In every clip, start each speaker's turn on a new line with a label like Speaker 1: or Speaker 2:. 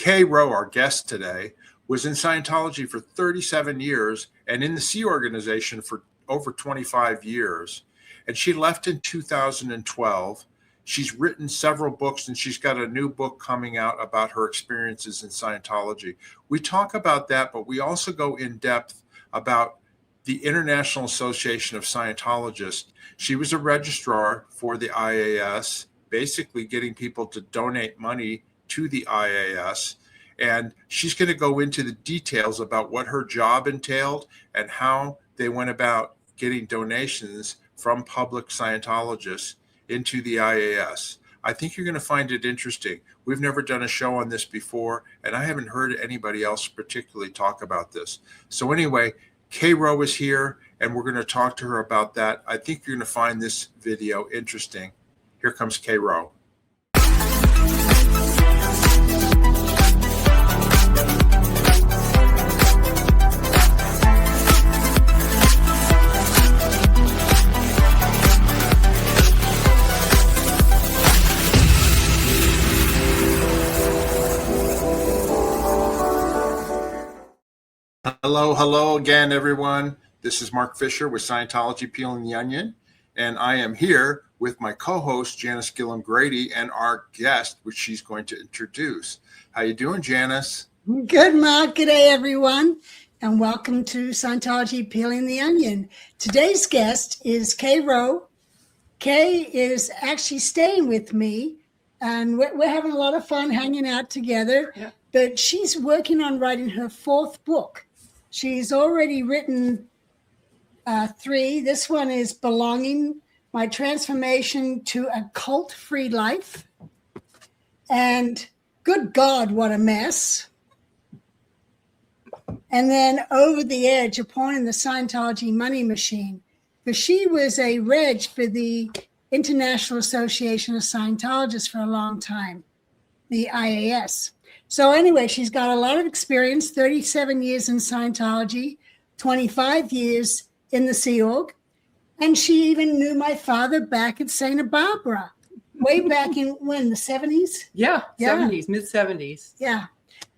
Speaker 1: Rowe, our guest today, was in Scientology for 37 years and in the Sea Organization for over 25 years. And she left in 2012. She's written several books, and she's got a new book coming out about her experiences in Scientology. We talk about that, but we also go in depth about the International Association of Scientologists. She was a registrar for the IAS, basically getting people to donate money to the IAS. And she's going to go into the details about what her job entailed and how they went about getting donations from public Scientologists into the IAS. I think you're going to find it interesting. We've never done a show on this before, and I haven't heard anybody else particularly talk about this. So anyway, Rowe is here, and we're going to talk to her about that. I think you're going to find this video interesting. Here comes Rowe. Hello again, everyone. This is Mark Fisher with Scientology Peeling the Onion, and I am here with my co-host, Janis Gillham Grady, and our guest, which she's going to introduce. How you doing, Janis?
Speaker 2: Good, Mark. Good day, everyone, and welcome to Scientology Peeling the Onion. Today's guest is Rowe. Kay is actually staying with me, and we're having a lot of fun hanging out together, but she's working on writing her fourth book. She's already written 3. This one is Belonging, My Transformation to a Cult-Free Life. And good God, what a mess. And then Over the Edge, Upon the Scientology Money Machine. Because she was a reg for the International Association of Scientologists for a long time, the IAS. So anyway, she's got a lot of experience, 37 years in Scientology, 25 years in the Sea Org. And she even knew my father back at Santa Barbara, way back in when, the 70s?
Speaker 3: Yeah. 70s, mid-70s.
Speaker 2: Yeah.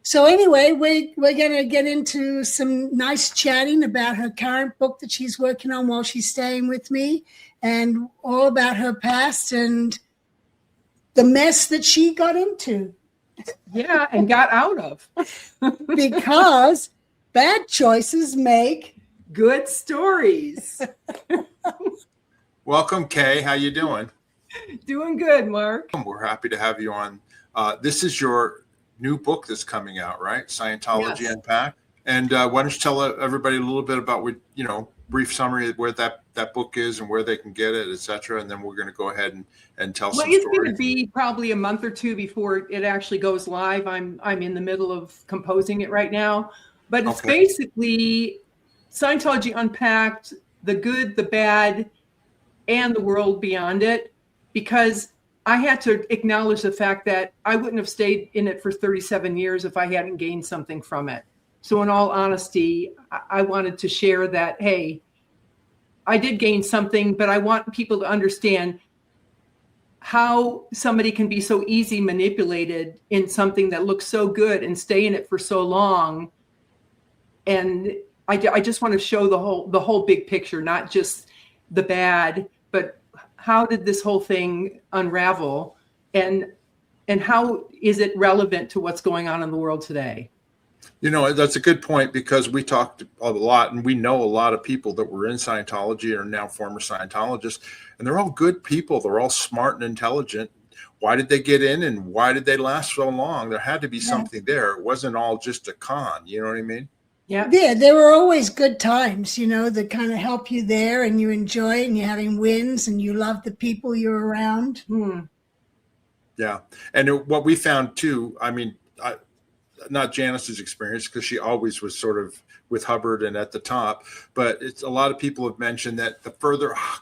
Speaker 2: So anyway, we're going to get into some nice chatting about her current book that she's working on while she's staying with me, and all about her past and the mess that she got into.
Speaker 3: Yeah, and got out of.
Speaker 2: Because bad choices make
Speaker 3: good stories.
Speaker 1: Welcome, Kay. How you doing?
Speaker 3: Doing good, Mark.
Speaker 1: We're happy to have you on. This is your new book that's coming out, right? Scientology Unpacked. And why don't you tell everybody a little bit about what, brief summary of where that book is and where they can get it, et cetera. And then we're going to go ahead and tell some stories.
Speaker 3: It's going to be probably a month or two before it actually goes live. I'm in the middle of composing it right now. But it's basically Scientology Unpacked, the good, the bad, and the world beyond it. Because I had to acknowledge the fact that I wouldn't have stayed in it for 37 years if I hadn't gained something from it. So in all honesty, I wanted to share that, hey, I did gain something, but I want people to understand how somebody can be so easy manipulated in something that looks so good and stay in it for so long. And I just want to show the whole big picture, not just the bad, but how did this whole thing unravel, and how is it relevant to what's going on in the world today?
Speaker 1: That's a good point, because we talked a lot, and we know a lot of people that were in Scientology and are now former Scientologists, and they're all good people. They're all smart and intelligent. Why did they get in, and why did they last so long? There had to be something there. It wasn't all just a con. You know what I mean?
Speaker 2: Yeah, there were always good times, that kind of help you there, and you enjoy it, and you're having wins, and you love the people you're around.
Speaker 1: Yeah. And what we found too, not Janis's experience, because she always was sort of with Hubbard and at the top, but it's a lot of people have mentioned that the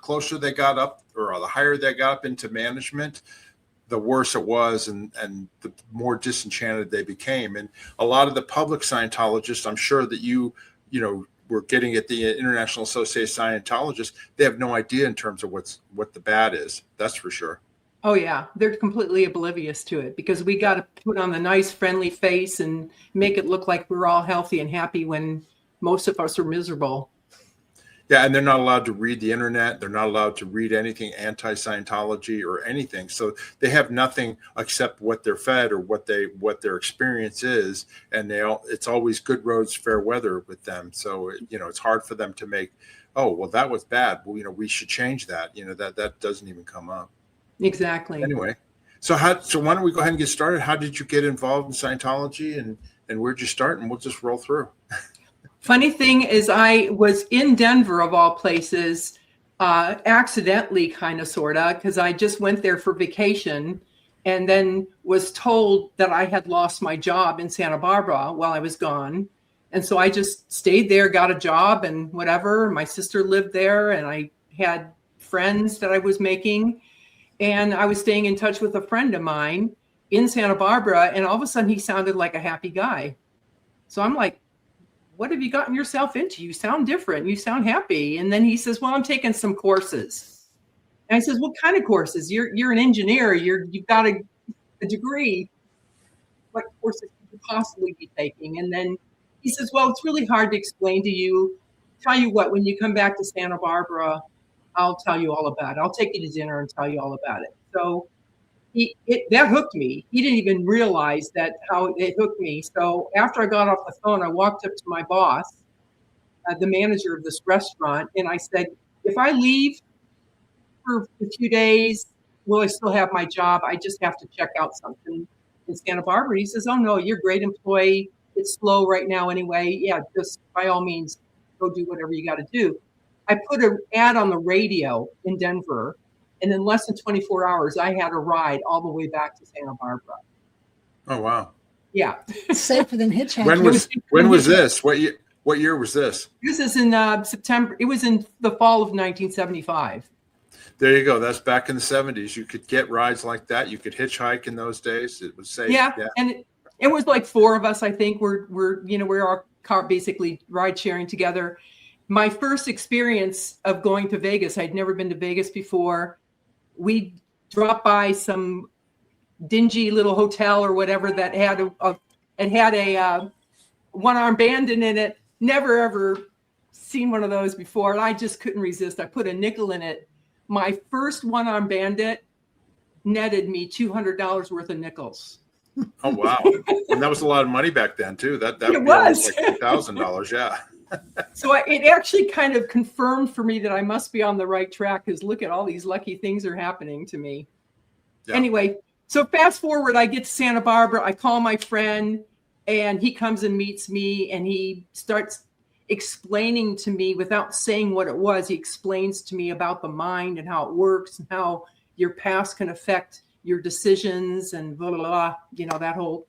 Speaker 1: closer they got up, or the higher they got up into management, the worse it was, and the more disenchanted they became. And a lot of the public Scientologists, I'm sure that we're getting at the International Association of Scientologists, they have no idea in terms of what the bad is. That's for sure.
Speaker 3: Oh yeah, they're completely oblivious to it because we got to put on the nice, friendly face and make it look like we're all healthy and happy when most of us are miserable.
Speaker 1: Yeah, and they're not allowed to read the internet. They're not allowed to read anything anti-Scientology or anything. So they have nothing except what they're fed or what their experience is, and it's always good roads, fair weather with them. So it's hard for them to make, oh well, that was bad. Well, we should change that. That doesn't even come up.
Speaker 3: Exactly.
Speaker 1: Anyway, so why don't we go ahead and get started? How did you get involved in Scientology, and where'd you start? And we'll just roll through.
Speaker 3: Funny thing is, I was in Denver, of all places, accidentally, kind of, sort of, because I just went there for vacation and then was told that I had lost my job in Santa Barbara while I was gone. And so I just stayed there, got a job and whatever. My sister lived there and I had friends that I was making. And I was staying in touch with a friend of mine in Santa Barbara. And all of a sudden he sounded like a happy guy. So I'm like, what have you gotten yourself into? You sound different. You sound happy. And then he says, well, I'm taking some courses. And I says, what kind of courses? You're an engineer. You've got a degree. What courses could you possibly be taking? And then he says, well, it's really hard to explain to you. Tell you what, when you come back to Santa Barbara, I'll tell you all about it. I'll take you to dinner and tell you all about it. So that hooked me. He didn't even realize how it hooked me. So after I got off the phone, I walked up to my boss, the manager of this restaurant, and I said, if I leave for a few days, will I still have my job? I just have to check out something in Santa Barbara. He says, oh no, you're a great employee. It's slow right now anyway. Yeah, just by all means, go do whatever you got to do. I put an ad on the radio in Denver, and in less than 24 hours, I had a ride all the way back to Santa Barbara.
Speaker 1: Oh, wow.
Speaker 3: Yeah.
Speaker 2: Safer than hitchhiking.
Speaker 1: When was this? What year was this?
Speaker 3: This is in September. It was in the fall of 1975.
Speaker 1: There you go. That's back in the 70s. You could get rides like that. You could hitchhike in those days. It was safe.
Speaker 3: Yeah. And it was like four of us, I think. We're our car basically ride sharing together. My first experience of going to Vegas, I'd never been to Vegas before. We dropped by some dingy little hotel or whatever that had a one-arm bandit in it. Never ever seen one of those before, and I just couldn't resist. I put a nickel in it. My first one-arm bandit netted me $200 worth of nickels.
Speaker 1: Oh wow! And that was a lot of money back then too. That
Speaker 3: it was
Speaker 1: like $2,000. Yeah.
Speaker 3: So it actually kind of confirmed for me that I must be on the right track because look at all these lucky things are happening to me. Yeah. Anyway, so fast forward, I get to Santa Barbara. I call my friend and he comes and meets me and he starts explaining to me without saying what it was. He explains to me about the mind and how it works and how your past can affect your decisions and blah, blah, blah, that whole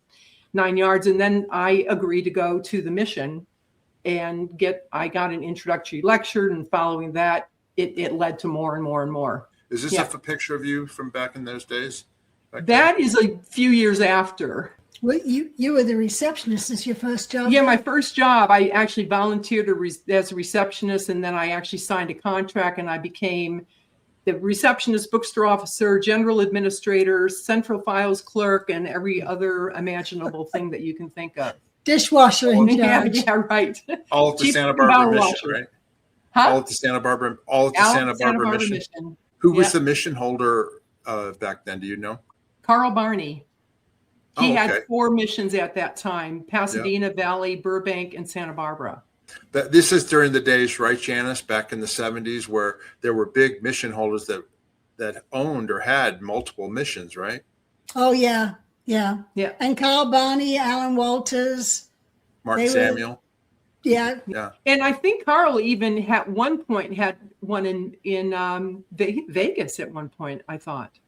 Speaker 3: 9 yards. And then I agreed to go to the mission. And I got an introductory lecture, and following that, it led to more and more and more.
Speaker 1: Is this a picture of you from back in those days?
Speaker 3: That is a few years after.
Speaker 2: Well, you were the receptionist. Is your first job?
Speaker 3: Yeah, my first job. I actually volunteered as a receptionist, and then I actually signed a contract, and I became the receptionist, bookstore officer, general administrator, central files clerk, and every other imaginable thing that you can think of.
Speaker 2: Dishwasher in charge.
Speaker 3: Yeah, right.
Speaker 1: All at the Santa Barbara mission, right?
Speaker 3: Huh?
Speaker 1: All at the Santa Barbara mission. Who was the mission holder back then? Do you know?
Speaker 3: Carl Barney. He had 4 missions at that time: Pasadena, Valley, Burbank, and Santa Barbara.
Speaker 1: But this is during the days, right, Janis, back in the 70s, where there were big mission holders that owned or had multiple missions, right?
Speaker 2: Oh yeah. Yeah. And Carl Barney, Alan Walters,
Speaker 1: Martin Samuel.
Speaker 2: Yeah.
Speaker 3: And I think Carl even at one point had one in Vegas at one point, I thought,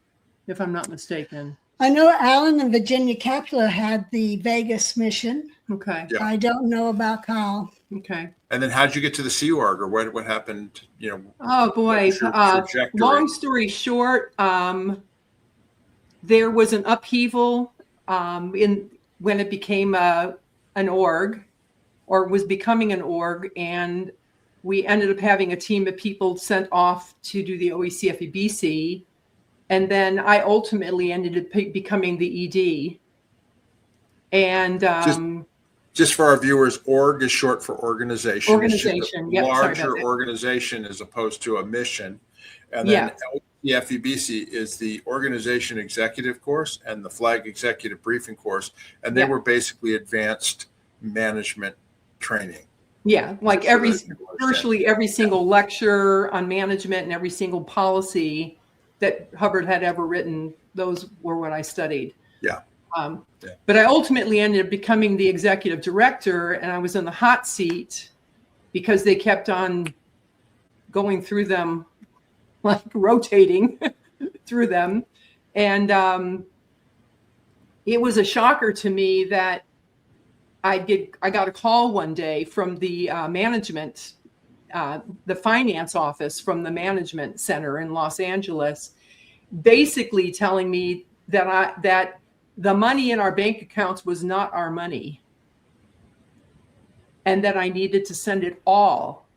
Speaker 3: if I'm not mistaken.
Speaker 2: I know Alan and Virginia Kepler had the Vegas mission.
Speaker 3: Okay.
Speaker 1: Yeah.
Speaker 2: I don't know about Carl.
Speaker 3: Okay.
Speaker 1: And then how'd you get to the Sea Org, or what happened?
Speaker 3: Oh boy. Long story short, there was an upheaval when it became an org, or was becoming an org, and we ended up having a team of people sent off to do the OECFEBC, And then I ultimately ended up becoming the ED. And
Speaker 1: just for our viewers, org is short for organization.
Speaker 3: Organization,
Speaker 1: It's larger organization as opposed to a mission. And then the FEBC is the Organization Executive Course and the Flag Executive Briefing Course. And they were basically advanced management training.
Speaker 3: Yeah, like virtually every single lecture on management and every single policy that Hubbard had ever written, those were what I studied.
Speaker 1: Yeah.
Speaker 3: But I ultimately ended up becoming the executive director, and I was in the hot seat because they kept on going through them, like rotating through them. And it was a shocker to me that I got a call one day from the management, the finance office from the management center in Los Angeles, basically telling me that the money in our bank accounts was not our money, and that I needed to send it all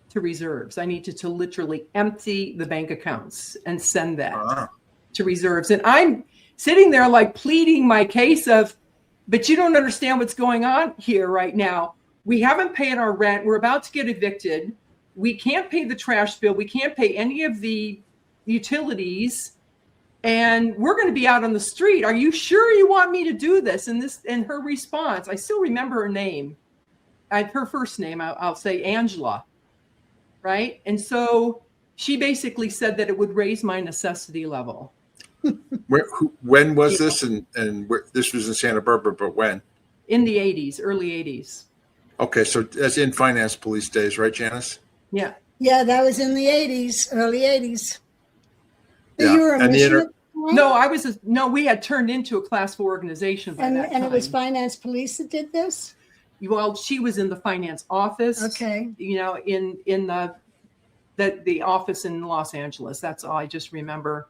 Speaker 3: to reserves. I needed to literally empty the bank accounts and send that to reserves. And I'm sitting there like pleading my case of, but you don't understand what's going on here right now. We haven't paid our rent. We're about to get evicted. We can't pay the trash bill. We can't pay any of the utilities. And we're going to be out on the street. Are you sure you want me to do this? And her response, I still remember her name. Her first name, I'll say Angela. Right? And so she basically said that it would raise my necessity level.
Speaker 1: When was this? And this was in Santa Barbara, but when?
Speaker 3: In the 80s, early 80s.
Speaker 1: Okay, so that's in finance police days, right, Janice?
Speaker 3: Yeah.
Speaker 2: Yeah, that was in the 80s, early 80s.
Speaker 1: Yeah.
Speaker 2: You were a mission?
Speaker 3: No, we had turned into a class 4 organization by that time.
Speaker 2: And it was finance police that did this?
Speaker 3: Well, she was in the finance office. Okay. You know, in the office in Los Angeles. That's all I just remember.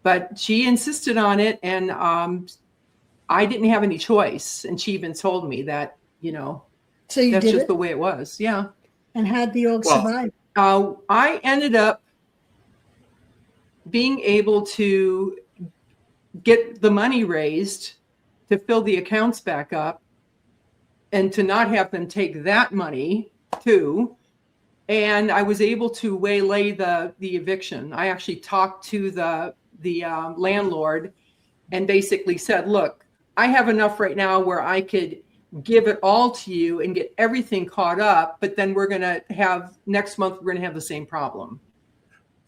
Speaker 3: But she insisted on it, and I didn't have any choice. And she even told me that,
Speaker 2: so that's
Speaker 3: just the way it was. Yeah.
Speaker 2: And how'd the org survive?
Speaker 3: I ended up being able to get the money raised to fill the accounts back up and to not have them take that money too. And I was able to waylay the eviction. I actually talked to the landlord and basically said, look, I have enough right now where I could give it all to you and get everything caught up, but then we're going to have next month, we're going to have the same problem.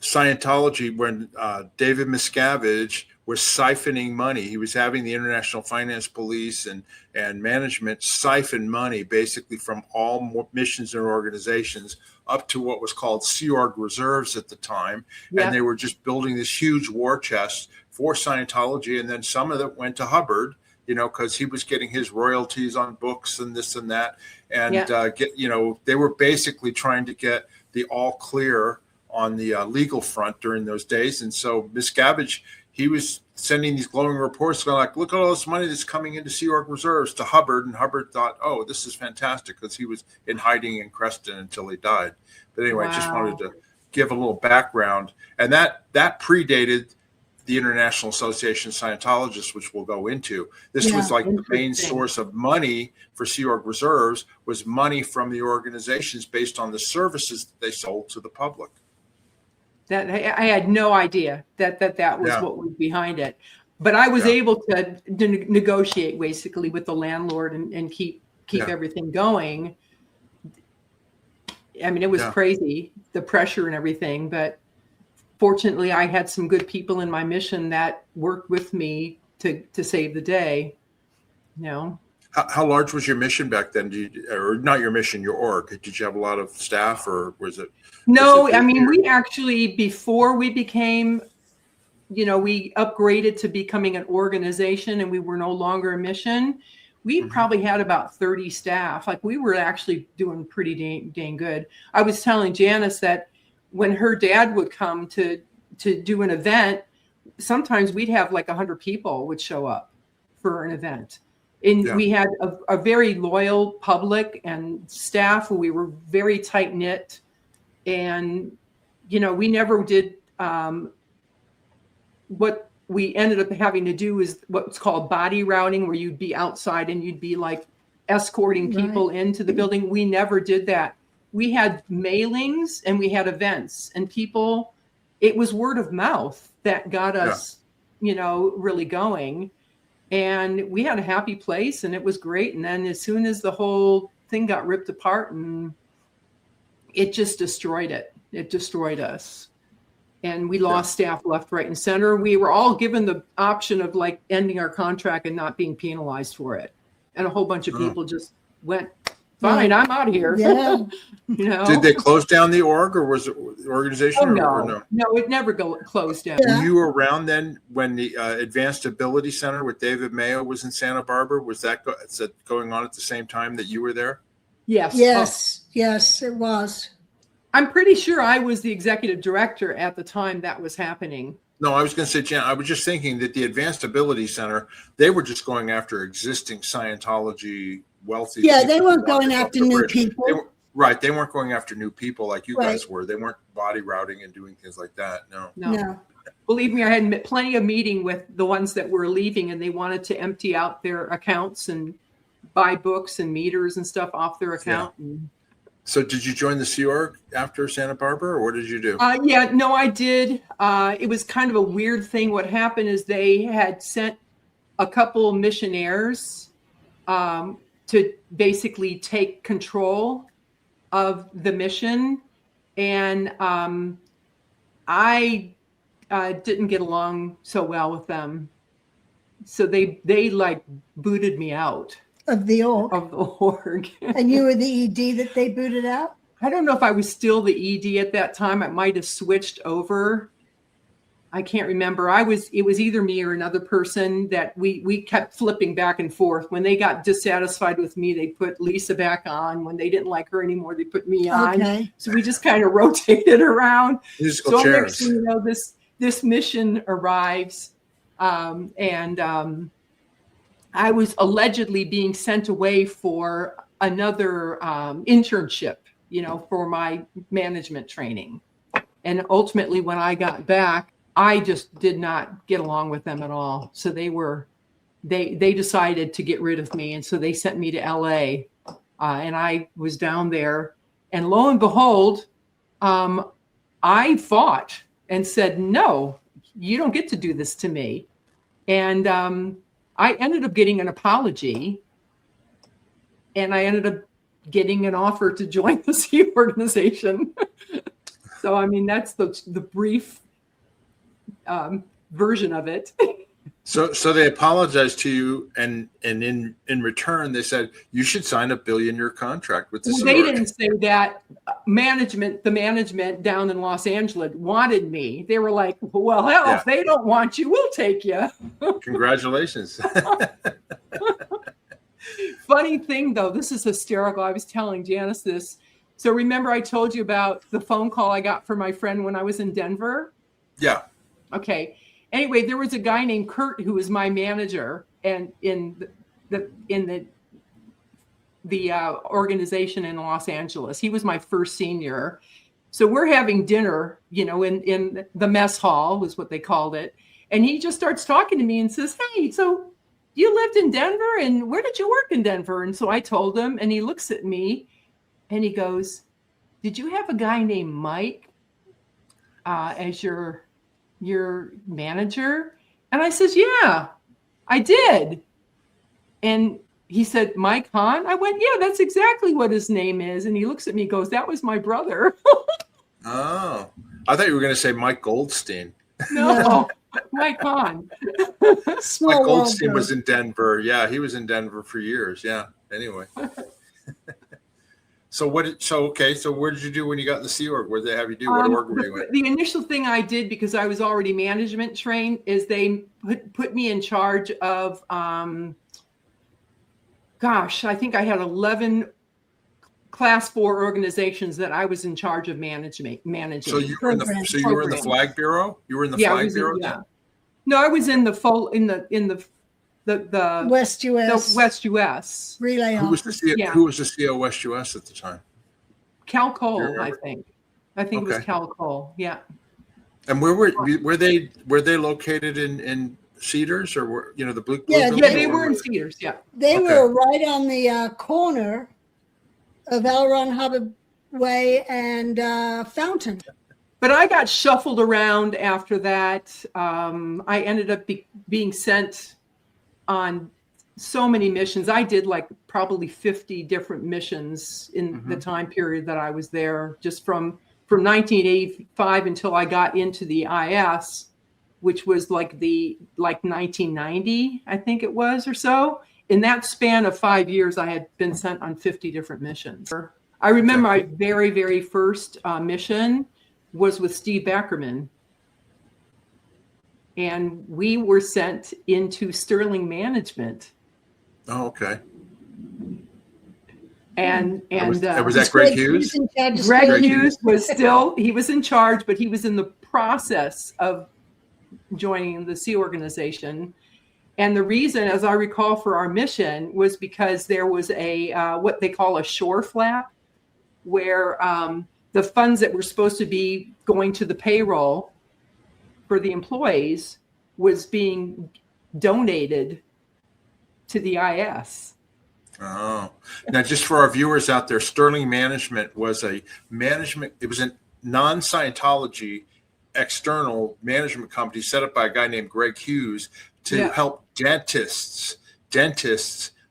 Speaker 1: Scientology, when David Miscavige was siphoning money, he was having the International Finance Police and management siphon money basically from all missions and organizations up to what was called Sea Org reserves at the time. Yep. And they were just building this huge war chest for Scientology. And then some of it went to Hubbard, because he was getting his royalties on books and this and that. And they were basically trying to get the all clear on the legal front during those days. And so Miscavige, he was sending these glowing reports going like, look at all this money that's coming into Sea Org reserves to Hubbard. And Hubbard thought, oh, this is fantastic, because he was in hiding in Creston until he died. But anyway, I just wanted to give a little background. And that predated the International Association of Scientologists, which we'll go into. This was like the main source of money for Sea Org reserves was money from the organizations based on the services that they sold to the public.
Speaker 3: That I had no idea that was what was behind it, but I was able to negotiate basically with the landlord and keep everything going. I mean, it was crazy, the pressure and everything, but fortunately I had some good people in my mission that worked with me to save the day.
Speaker 1: How large was your mission back then? Or not your mission, your org? Did you have a lot of staff, or was it?
Speaker 3: No, I mean, we actually, before we became, we upgraded to becoming an organization and we were no longer a mission. We probably had about 30 staff. Like, we were actually doing pretty dang good. I was telling Janis that when her dad would come to do an event, sometimes we'd have like 100 people would show up for an event. And we had a very loyal public and staff. We were very tight knit, and we never did. what we ended up having to do is what's called body routing, where you'd be outside and you'd be like escorting people into the building. We never did that. We had mailings and we had events, and people, it was word of mouth that got us, really going. And we had a happy place and it was great. And then as soon as the whole thing got ripped apart, and it just destroyed it. It destroyed us. And we lost staff left, right, and center. We were all given the option of like ending our contract and not being penalized for it. And a whole bunch of people just went, fine, I'm out of here.
Speaker 2: Yeah.
Speaker 1: Did they close down the org, or was it the organization? Or no?
Speaker 3: No, it never closed down.
Speaker 1: Were you around then when the Advanced Ability Center with David Mayo was in Santa Barbara? Was that going on at the same time that you were there?
Speaker 3: Yes.
Speaker 2: Yes, it was.
Speaker 3: I'm pretty sure I was the executive director at the time that was happening.
Speaker 1: No, I was going to say, Jan, I was just thinking that the Advanced Ability Center, they were just going after existing Scientology wealthy.
Speaker 2: Yeah, they weren't going after new people.
Speaker 1: They weren't going after new people like you guys were. They weren't body routing and doing things like that. No.
Speaker 3: Believe me, I had plenty of meeting with the ones that were leaving, and they wanted to empty out their accounts and buy books and meters and stuff off their account.
Speaker 1: Yeah. So did you join the Sea Org after Santa Barbara, or what did you do?
Speaker 3: I did. It was kind of a weird thing. What happened is they had sent a couple missionaires to basically take control of the mission. And I didn't get along so well with them. So they like booted me out.
Speaker 2: Of the
Speaker 3: org.
Speaker 2: And you were the ED that they booted out?
Speaker 3: I don't know if I was still the ED at that time. I might have switched over. I can't remember. It was either me or another person that we kept flipping back and forth. When they got dissatisfied with me, they put Lisa back on. When they didn't like her anymore, they put me on. Okay. So we just kind of rotated around.
Speaker 1: Musical chairs.
Speaker 3: Next thing you know, this mission arrives, and I was allegedly being sent away for another internship, for my management training. And ultimately, when I got back, I just did not get along with them at all. So they decided to get rid of me. And so they sent me to LA, and I was down there. And lo and behold, I fought and said, no, you don't get to do this to me. And I ended up getting an apology, and I ended up getting an offer to join the Sea organization. So, I mean, that's the brief version of it.
Speaker 1: So they apologized to you, and in return, they said you should sign a $1 billion contract with the Sea
Speaker 3: They
Speaker 1: Org.
Speaker 3: didn't say that. The management down in Los Angeles wanted me. They were like, well, hell, if they don't want you, we'll take you.
Speaker 1: Congratulations.
Speaker 3: Funny thing, though, this is hysterical. I was telling Janis this. So remember I told you about the phone call I got from my friend when I was in Denver?
Speaker 1: Yeah.
Speaker 3: Okay. Anyway, there was a guy named Kurt who was my manager, and in the organization in Los Angeles. He was my first senior. So we're having dinner, in the mess hall was what they called it. And he just starts talking to me and says, hey, so you lived in Denver, and where did you work in Denver? And so I told him, and he looks at me and he goes, did you have a guy named Mike as your manager? And I says, yeah, I did. And he said, Mike Hahn? I went, yeah, that's exactly what his name is. And he looks at me and goes, that was my brother.
Speaker 1: Oh, I thought you were going to say Mike Goldstein.
Speaker 3: No, Mike Hahn.
Speaker 1: Mike Goldstein was in Denver. Yeah, he was in Denver for years. Yeah. Anyway. So where did you do when you got in the Sea Org? What did they have you do? What org were you in?
Speaker 3: The initial thing I did, because I was already management trained, is they put me in charge of, I think I had 11 class 4 organizations that I was in charge of managing.
Speaker 1: So you were in the Flag Bureau? You were in the Flag Bureau?
Speaker 3: Yeah. No, I was in the
Speaker 2: West US.
Speaker 3: The West US.
Speaker 2: Relay
Speaker 1: Who was the CO West US at the time?
Speaker 3: Cal Cole, I think. It was Cal Cole. Yeah.
Speaker 1: And were they located in Cedars, or were the blue?
Speaker 2: Yeah,
Speaker 3: they were in Cedars. Yeah,
Speaker 2: they were right on the corner of L. Ron Hubbard Way and Fountain.
Speaker 3: but I got shuffled around after that. I ended up being sent on so many missions. I did like probably 50 different missions in the time period that I was there, just from 1985 until I got into the IS, which was like 1990, I think it was, or so. In that span of 5 years, I had been sent on 50 different missions. I remember my very, very first mission was with Steve Backerman. And we were sent into Sterling Management.
Speaker 1: Oh, okay.
Speaker 3: And
Speaker 1: was that Greg Hughes?
Speaker 3: Greg Hughes he was in charge, but he was in the process of joining the Sea Organization. And the reason, as I recall, for our mission was because there was a what they call a shore flap, where the funds that were supposed to be going to the payroll for the employees was being donated to the IS.
Speaker 1: Oh, now just for our viewers out there, Sterling Management was a management. It was a non-Scientology external management company set up by a guy named Greg Hughes to help dentists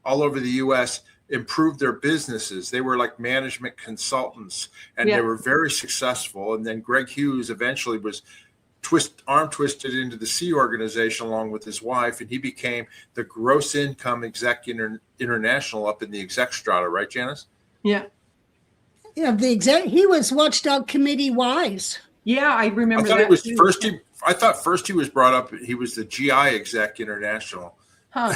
Speaker 1: all over the U.S. improve their businesses. They were like management consultants, and they were very successful. And then Greg Hughes eventually was arm twisted into the Sea Organization along with his wife, and he became the gross income executive international up in the exec strata, right, Janis?
Speaker 2: Yeah. Yeah, he was Watchdog Committee wise.
Speaker 3: Yeah, I remember
Speaker 1: that.
Speaker 3: I
Speaker 1: thought first he was brought up, he was the GI exec international.
Speaker 3: Huh.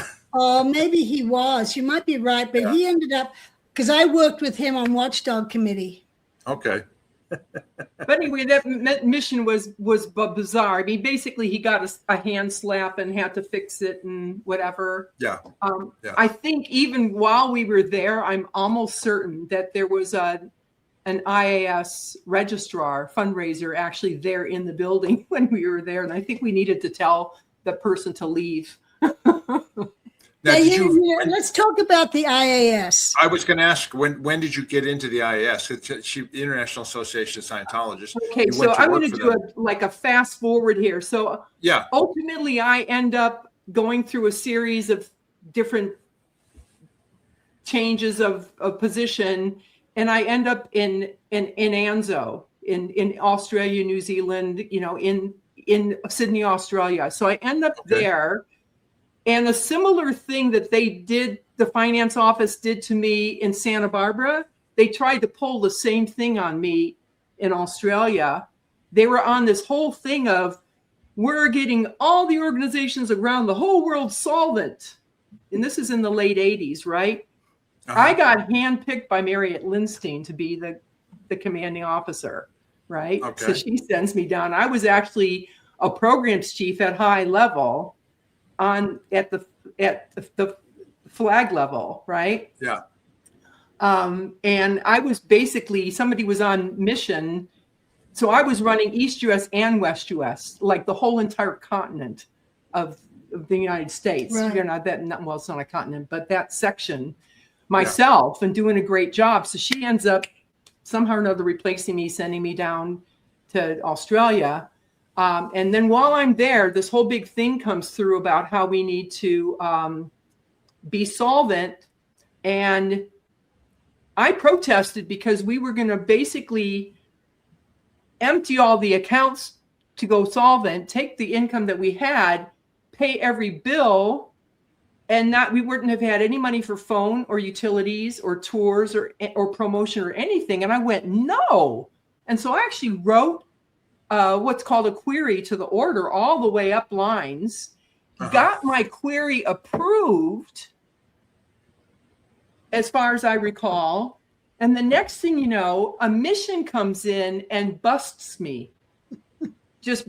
Speaker 2: Maybe he was. You might be right, but he ended up, because I worked with him on Watchdog Committee.
Speaker 1: Okay.
Speaker 3: But anyway, that mission was bizarre. I mean, basically, he got a hand slap and had to fix it and whatever.
Speaker 1: Yeah.
Speaker 3: I think even while we were there, I'm almost certain that there was an IAS registrar fundraiser actually there in the building when we were there, and I think we needed to tell the person to leave.
Speaker 1: Now,
Speaker 2: let's talk about the IAS.
Speaker 1: I was going to ask, when did you get into the IAS? It's the International Association of Scientologists.
Speaker 3: Okay, so I'm going to do a fast forward here. So ultimately, I end up going through a series of different changes of position, and I end up in ANZO, in Australia, New Zealand, in Sydney, Australia. So I end up there. And a similar thing that the finance office did to me in Santa Barbara, they tried to pull the same thing on me in Australia. They were on this whole thing of, we're getting all the organizations around the whole world solvent. And this is in the late 80s, right? I got handpicked by Marriott Lindstein to be the commanding officer, right? Okay. So she sends me down. I was actually a programs chief at high level at the flag level, right?
Speaker 1: Yeah.
Speaker 3: And I was basically, somebody was on mission, so I was running East US and West US, like the whole entire continent of the United States.
Speaker 2: Right.
Speaker 3: Well, it's not a continent, but that section myself, and doing a great job. So she ends up somehow or another replacing me, sending me down to Australia. And then while I'm there, this whole big thing comes through about how we need to be solvent. And I protested because we were going to basically empty all the accounts to go solvent, take the income that we had, pay every bill, and we wouldn't have had any money for phone or utilities or tours or promotion or anything. And I went, no. And so I actually wrote what's called a query to the order all the way up lines, got my query approved, as far as I recall. And the next thing you know, a mission comes in and busts me. Just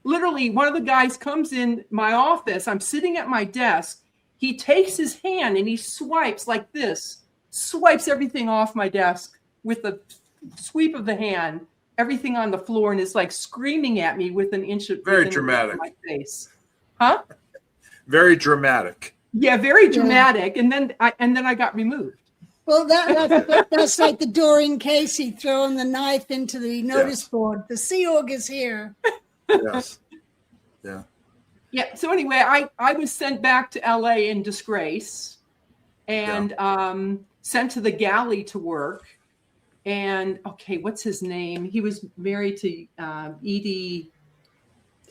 Speaker 3: literally, one of the guys comes in my office. I'm sitting at my desk. He takes his hand and he swipes like this, swipes everything off my desk with a sweep of the hand, everything on the floor and is like screaming at me with an inch of
Speaker 1: Very dramatic.
Speaker 3: my face. Huh?
Speaker 1: Very dramatic.
Speaker 3: Yeah, very dramatic. And then I got removed.
Speaker 2: Well, that's like the Doreen Casey throwing the knife into the notice board. The Sea Org is here.
Speaker 1: Yes. Yeah.
Speaker 3: Yeah. So anyway, I was sent back to LA in disgrace and sent to the galley to work. And okay, what's his name? He was married to Edie.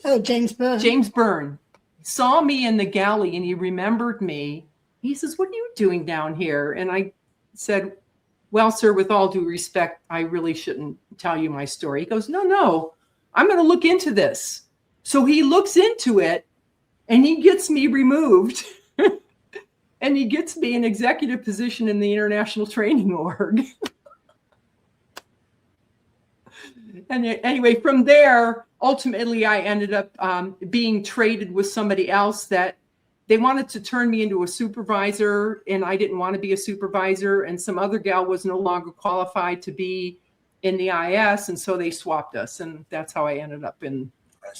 Speaker 2: Oh, James Byrne.
Speaker 3: James Byrne saw me in the galley and he remembered me. He says, "What are you doing down here?" And I said, "Well, sir, with all due respect, I really shouldn't tell you my story." He goes, No, I'm going to look into this. So he looks into it and he gets me removed and he gets me an executive position in the International Training Org. And anyway, from there, ultimately, I ended up being traded with somebody else that they wanted to turn me into a supervisor, and I didn't want to be a supervisor. And some other gal was no longer qualified to be in the IS, and so they swapped us, and that's how I ended up in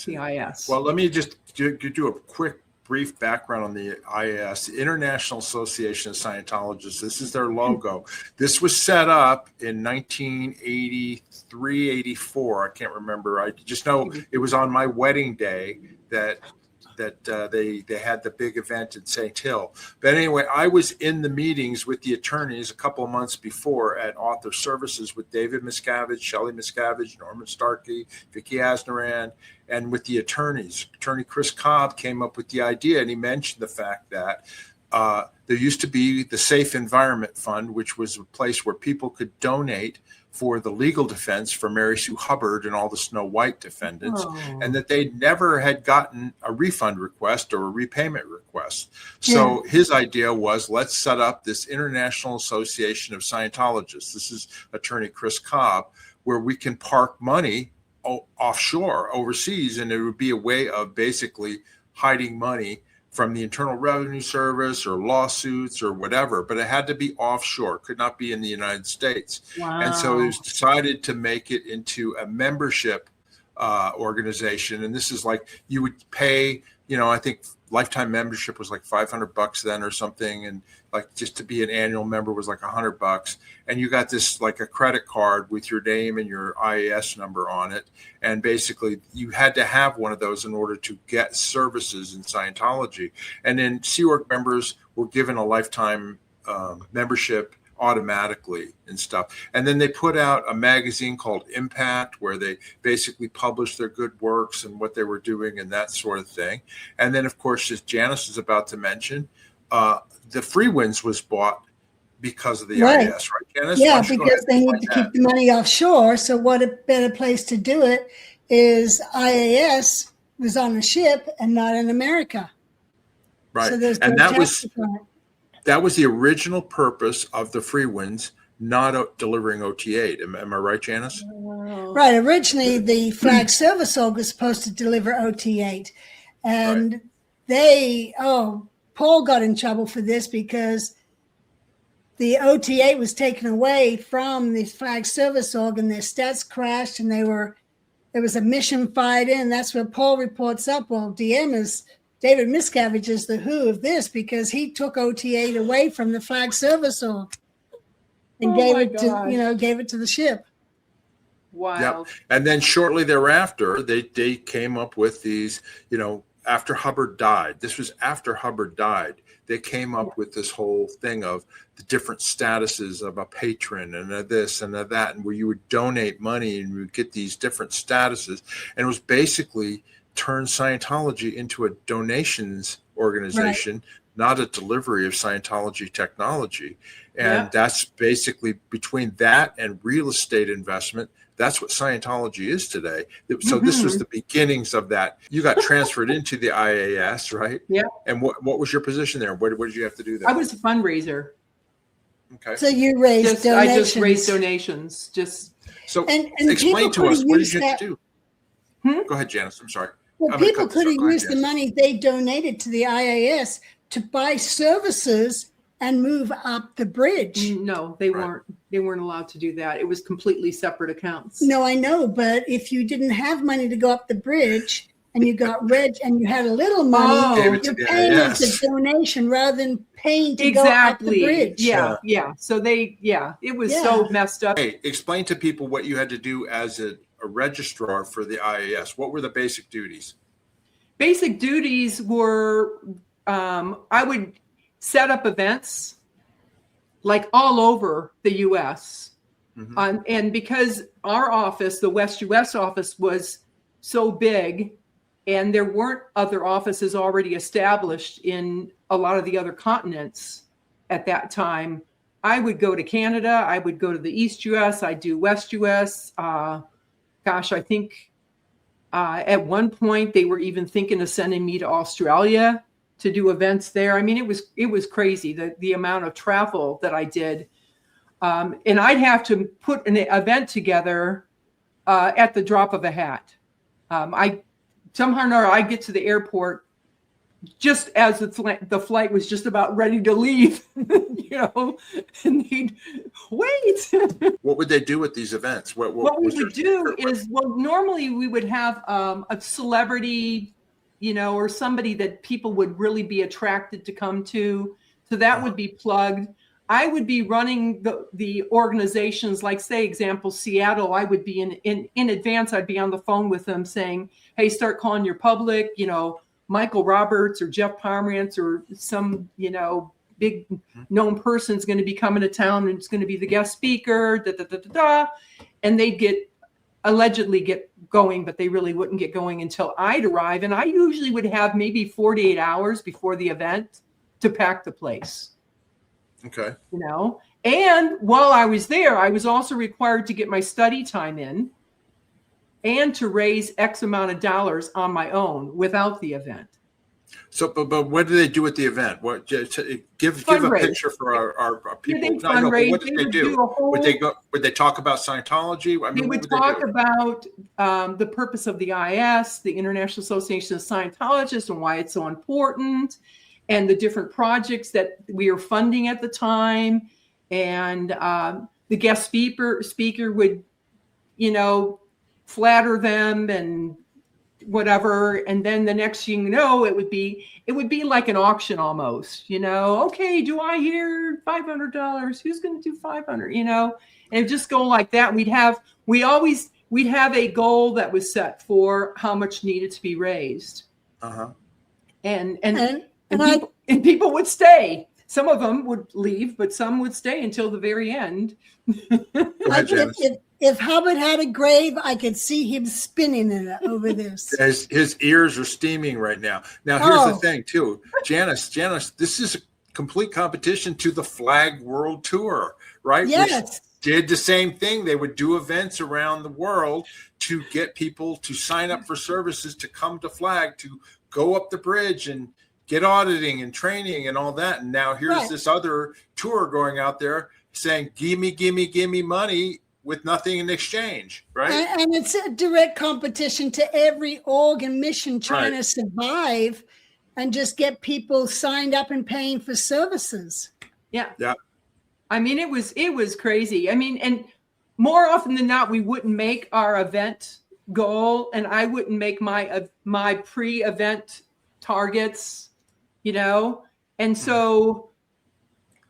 Speaker 3: the IS.
Speaker 1: Well, let me just do a quick, brief background on the IAS, the International Association of Scientologists. This is their logo. This was set up in 1983, 84. I can't remember. I just know it was on my wedding day that they had the big event in St. Hill. But anyway, I was in the meetings with the attorneys a couple of months before at Author Services with David Miscavige, Shelley Miscavige, Norman Starkey, Vicky Asnaran, and with the attorneys. Attorney Chris Cobb came up with the idea, and he mentioned the fact that there used to be the Safe Environment Fund, which was a place where people could donate for the legal defense for Mary Sue Hubbard and all the Snow White defendants, and that they never had gotten a refund request or a repayment request. So his idea was, let's set up this International Association of Scientologists. This is attorney Chris Cobb, where we can park money offshore, overseas, and it would be a way of basically hiding money from the Internal Revenue Service or lawsuits or whatever, but it had to be offshore, could not be in the United States.
Speaker 3: Wow.
Speaker 1: And so it was decided to make it into a membership organization. And this is like, you would pay, I think lifetime membership was like $500 then or something. And like just to be an annual member was like $100. And you got this like a credit card with your name and your IAS number on it. And basically you had to have one of those in order to get services in Scientology. And then Sea Org members were given a lifetime membership automatically and stuff. And then they put out a magazine called Impact, where they basically published their good works and what they were doing and that sort of thing. And then, of course, as Janis is about to mention, the Free Winds was bought because of the IAS, right, Janis?
Speaker 2: Yeah, because they need to keep the money offshore. So what a better place to do it is IAS was on a ship and not in America.
Speaker 1: Right.
Speaker 2: So there's
Speaker 1: and
Speaker 2: no
Speaker 1: that was the original purpose of the Free Winds, not delivering OT8. Am I right, Janis?
Speaker 2: Right. Originally, the Flag Service Org was supposed to deliver OT8. And Paul got in trouble for this because the OT8 was taken away from the Flag Service Org and their stats crashed and there was a mission fired in. That's where Paul reports up. Well, David Miscavige is the who of this because he took OT8 away from the Flag Service Org and gave it to the ship.
Speaker 3: Wow.
Speaker 1: Yep. And then shortly thereafter, they came up with these, after Hubbard died. This was after Hubbard died. They came up with this whole thing of the different statuses of a patron and a this and a that, and where you would donate money and you would get these different statuses. And it was basically turned Scientology into a donations organization, not a delivery of Scientology technology. And that's basically, between that and real estate investment, that's what Scientology is today. So this was the beginnings of that. You got transferred into the IAS, right?
Speaker 3: Yeah.
Speaker 1: And what was your position there? What did you have to do there?
Speaker 3: I was a fundraiser.
Speaker 1: Okay.
Speaker 2: So you raised donations.
Speaker 3: I just raised donations.
Speaker 1: So
Speaker 2: and
Speaker 1: explain to us, what did you have to do? Go ahead, Janis. I'm sorry.
Speaker 2: Well, people could have used the money they donated to the IAS to buy services and move up the bridge.
Speaker 3: No, they weren't They weren't allowed to do that. It was completely separate accounts.
Speaker 2: No, I know, but if you didn't have money to go up the bridge and you got rich and you had a little money, you're paying as a donation rather than paying to go up the bridge.
Speaker 3: Yeah. So it was so messed up.
Speaker 1: Hey, explain to people what you had to do as a registrar for the IAS. What were the basic duties?
Speaker 3: Basic duties were I would set up events like all over the U.S. And because our office, the West U.S. office, was so big, and there weren't other offices already established in a lot of the other continents at that time, I would go to Canada. I would go to the East U.S. I'd do West U.S. I think at one point they were even thinking of sending me to Australia to do events there. I mean, it was crazy, the amount of travel that I did. And I'd have to put an event together at the drop of a hat. Somehow or another, I'd get to the airport just as the flight was just about ready to leave, and they'd wait.
Speaker 1: What would they do with these events? What
Speaker 3: we would do is, normally we would have a celebrity, or somebody that people would really be attracted to come to. So that would be plugged. I would be running the organizations, like, say, example, Seattle. I would be in advance. I'd be on the phone with them saying, hey, start calling your public, Michael Roberts or Jeff Pomerantz or some, big known person's going to be coming to town and it's going to be the guest speaker, and they'd allegedly get going, but they really wouldn't get going until I'd arrive. And I usually would have maybe 48 hours before the event to pack the place.
Speaker 1: Okay.
Speaker 3: And while I was there, I was also required to get my study time in and to raise X amount of dollars on my own without the event.
Speaker 1: So, but what do they do at the event? What give a picture for our people? What did they do? Would they talk about Scientology? I mean,
Speaker 3: they would talk about the purpose of the IS, the International Association of Scientologists, and why it's so important, and the different projects that we are funding at the time. And the guest speaker would, flatter them and whatever. And then the next thing you know, it would be like an auction almost, okay, do I hear $500? Who's going to do 500? And it just go like that. We'd have a goal that was set for how much needed to be raised. And people would stay. Some of them would leave, but some would stay until the very end.
Speaker 1: Go ahead, Janis.
Speaker 2: If Hubbard had a grave, I could see him spinning in it over this.
Speaker 1: His ears are steaming right now. Now, here's the thing, too. Janis, this is a complete competition to the Flag World Tour, right?
Speaker 2: Yes.
Speaker 1: Which did the same thing. They would do events around the world to get people to sign up for services to come to Flag, to go up the bridge and get auditing and training and all that. And now here's this other tour going out there saying, give me money with nothing in exchange, right?
Speaker 2: And it's a direct competition to every org and mission trying to survive and just get people signed up and paying for services.
Speaker 3: Yeah. I mean, it was crazy. I mean, and more often than not, we wouldn't make our event goal, and I wouldn't make my pre-event targets, and so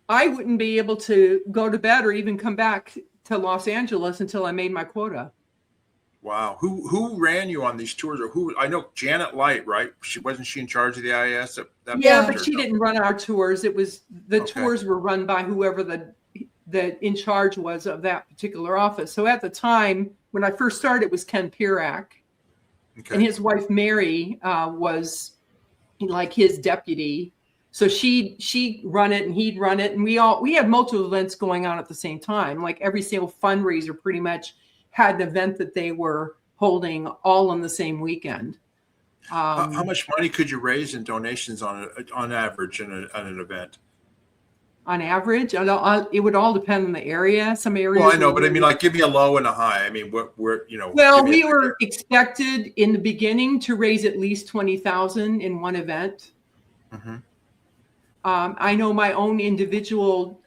Speaker 3: I wouldn't be able to go to bed or even come back to Los Angeles until I made my quota.
Speaker 1: Wow. Who ran you on these tours, or who? I know Janet Light, right? Wasn't she in charge of the IAS?
Speaker 3: But she didn't run our tours. It was tours were run by whoever the in charge was of that particular office. So at the time when I first started, it was Ken Pirak, and his wife Mary was like his deputy. So she run it and he'd run it, and we had multiple events going on at the same time. Like every single fundraiser pretty much had an event that they were holding all on the same weekend.
Speaker 1: How much money could you raise in donations on average in an event?
Speaker 3: On average, it would all depend on the area. Some areas.
Speaker 1: Well, I know, but I mean, like, give me a low and a high. I mean, we're.
Speaker 3: Well, we were expected in the beginning to raise at least 20,000 in one event. I know my own individual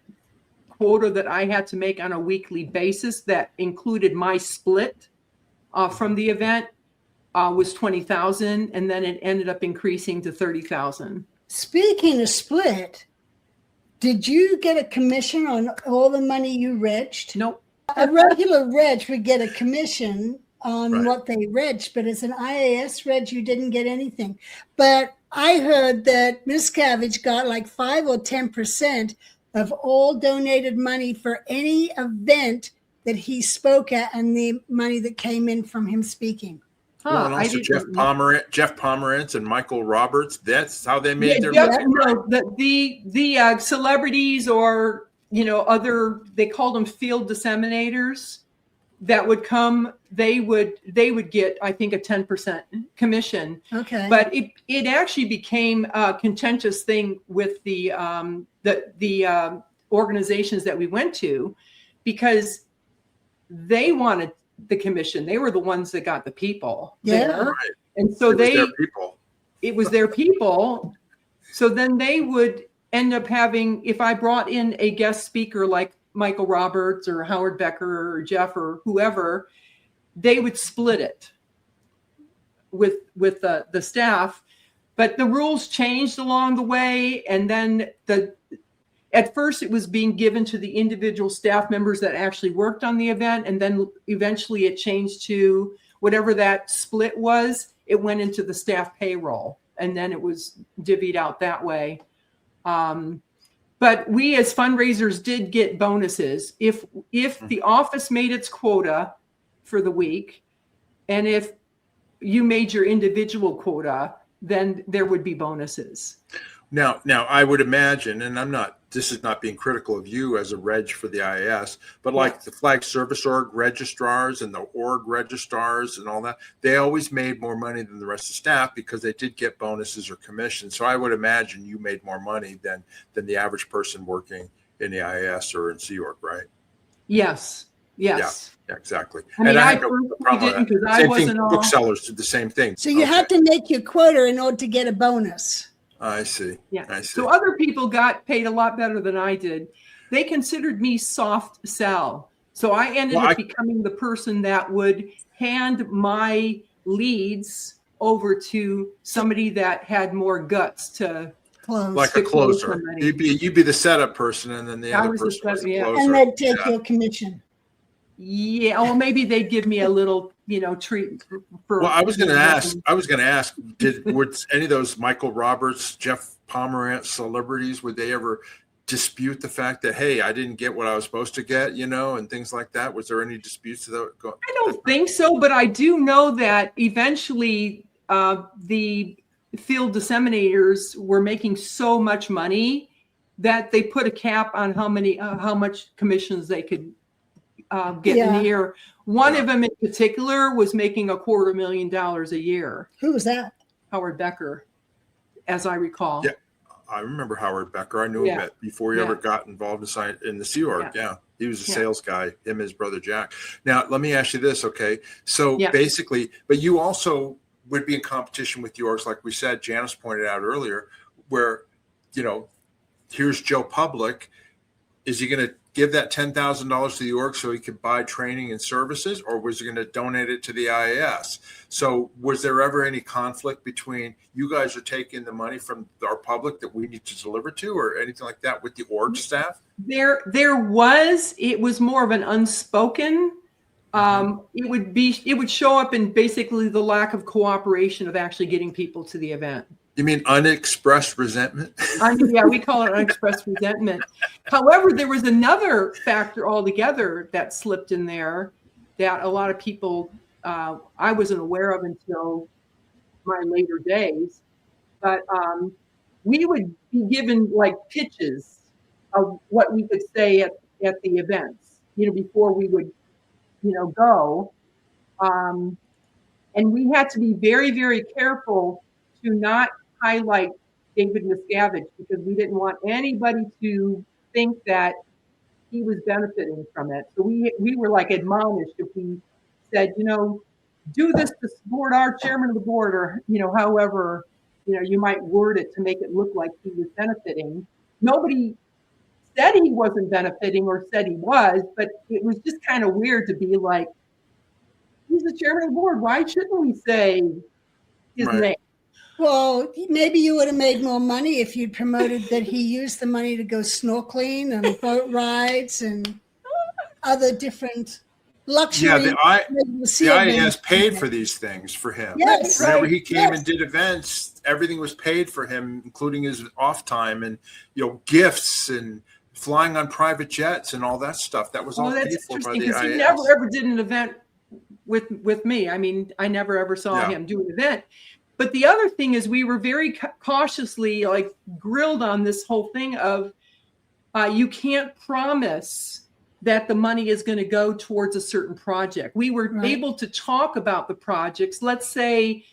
Speaker 3: quota that I had to make on a weekly basis that included my split from the event was 20,000, and then it ended up increasing to 30,000.
Speaker 2: Speaking of split, did you get a commission on all the money you regged?
Speaker 3: Nope.
Speaker 2: A regular reg would get a commission on
Speaker 1: Right.
Speaker 2: what they regged, but as an IAS reg, you didn't get anything. But I heard that Miscavige got like 5 or 10% of all donated money for any event that he spoke at, and the money that came in from him speaking.
Speaker 1: Well, and also Jeff Pomerantz and Michael Roberts. That's how they made their
Speaker 3: money.
Speaker 1: Right?
Speaker 3: No, the celebrities, or other, they called them field disseminators, that would come. They would get, I think, a 10% commission.
Speaker 2: Okay.
Speaker 3: But it actually became a contentious thing with the organizations that we went to, because they wanted the commission. They were the ones that got the people there.
Speaker 1: Right.
Speaker 3: And so
Speaker 1: it was their people.
Speaker 3: So then they would end up having, if I brought in a guest speaker like Michael Roberts or Howard Becker or Jeff or whoever, they would split it with the staff. But the rules changed along the way. And then at first it was being given to the individual staff members that actually worked on the event. And then eventually it changed to whatever that split was, it went into the staff payroll. And then it was divvied out that way. But we as fundraisers did get bonuses. If the office made its quota for the week, and if you made your individual quota, then there would be bonuses.
Speaker 1: Now I would imagine, and this is not being critical of you as a reg for the IAS, but like the Flag Service Org registrars and the org registrars and all that, they always made more money than the rest of the staff because they did get bonuses or commissions. So I would imagine you made more money than the average person working in the IAS or in Sea Org, right?
Speaker 3: Yes.
Speaker 1: Yeah, exactly.
Speaker 3: I mean,
Speaker 1: and
Speaker 3: I
Speaker 1: had no
Speaker 3: didn't
Speaker 1: problem with
Speaker 3: because
Speaker 1: that.
Speaker 3: I
Speaker 1: Same
Speaker 3: wasn't
Speaker 1: thing,
Speaker 3: all.
Speaker 1: booksellers did the same thing.
Speaker 2: So you had to make your quota in order to get a bonus.
Speaker 1: I see.
Speaker 3: Yeah.
Speaker 1: I see.
Speaker 3: So other people got paid a lot better than I did. They considered me soft sell. So I ended up becoming the person that would hand my leads over to somebody that had more guts to
Speaker 2: Close.
Speaker 1: Like a closer. You'd be the setup person, and then the other person was the closer.
Speaker 2: And they'd take your commission.
Speaker 3: Yeah, well, maybe they'd give me a little, treat for.
Speaker 1: Well, I was going to ask, would any of those Michael Roberts, Jeff Pomerantz celebrities, would they ever dispute the fact that, hey, I didn't get what I was supposed to get, and things like that? Was there any disputes to that?
Speaker 3: I don't think so, but I do know that eventually the field disseminators were making so much money that they put a cap on how much commissions they could get in the year. One of them in particular was making $250,000 a year.
Speaker 2: Who was that?
Speaker 3: Howard Becker, as I recall.
Speaker 1: Yeah, I remember Howard Becker. I knew him before he ever got involved in the Sea Org. Yeah. He was a sales guy, him and his brother Jack. Now, let me ask you this, okay? So basically, but you also would be in competition with yours, like we said, Janis pointed out earlier, where, here's Joe Public. Is he going to give that $10,000 to the org so he could buy training and services, or was he going to donate it to the IAS? So was there ever any conflict between you guys are taking the money from our public that we need to deliver to, or anything like that with the org staff?
Speaker 3: There was. It was more of an unspoken. It would show up in basically the lack of cooperation of actually getting people to the event.
Speaker 1: You mean unexpressed resentment?
Speaker 3: Yeah, we call it unexpressed resentment. However, there was another factor altogether that slipped in there that a lot of people I wasn't aware of until my later days. But we would be given like pitches of what we could say at the events, before we would, go. And we had to be very, very careful to not highlight David Miscavige, because we didn't want anybody to think that he was benefiting from it. So we were like admonished if we said, do this to support our chairman of the board, or, however, you might word it to make it look like he was benefiting. Nobody said he wasn't benefiting or said he was, but it was just kind of weird to be like, he's the chairman of the board. Why shouldn't we say his name?
Speaker 2: Well, maybe you would have made more money if you'd promoted that he used the money to go snorkeling and boat rides and other different luxury.
Speaker 1: Yeah, the IAS paid for these things for him.
Speaker 2: Yes.
Speaker 1: Whenever he came and did events, everything was paid for him, including his off time and, gifts and flying on private jets and all that stuff. That was all paid for by the IAS.
Speaker 3: He never ever did an event with me. I mean, I never ever saw him do an event. But the other thing is we were very cautiously grilled on this whole thing of you can't promise that the money is going to go towards a certain project. We were able to talk about the projects. Let's say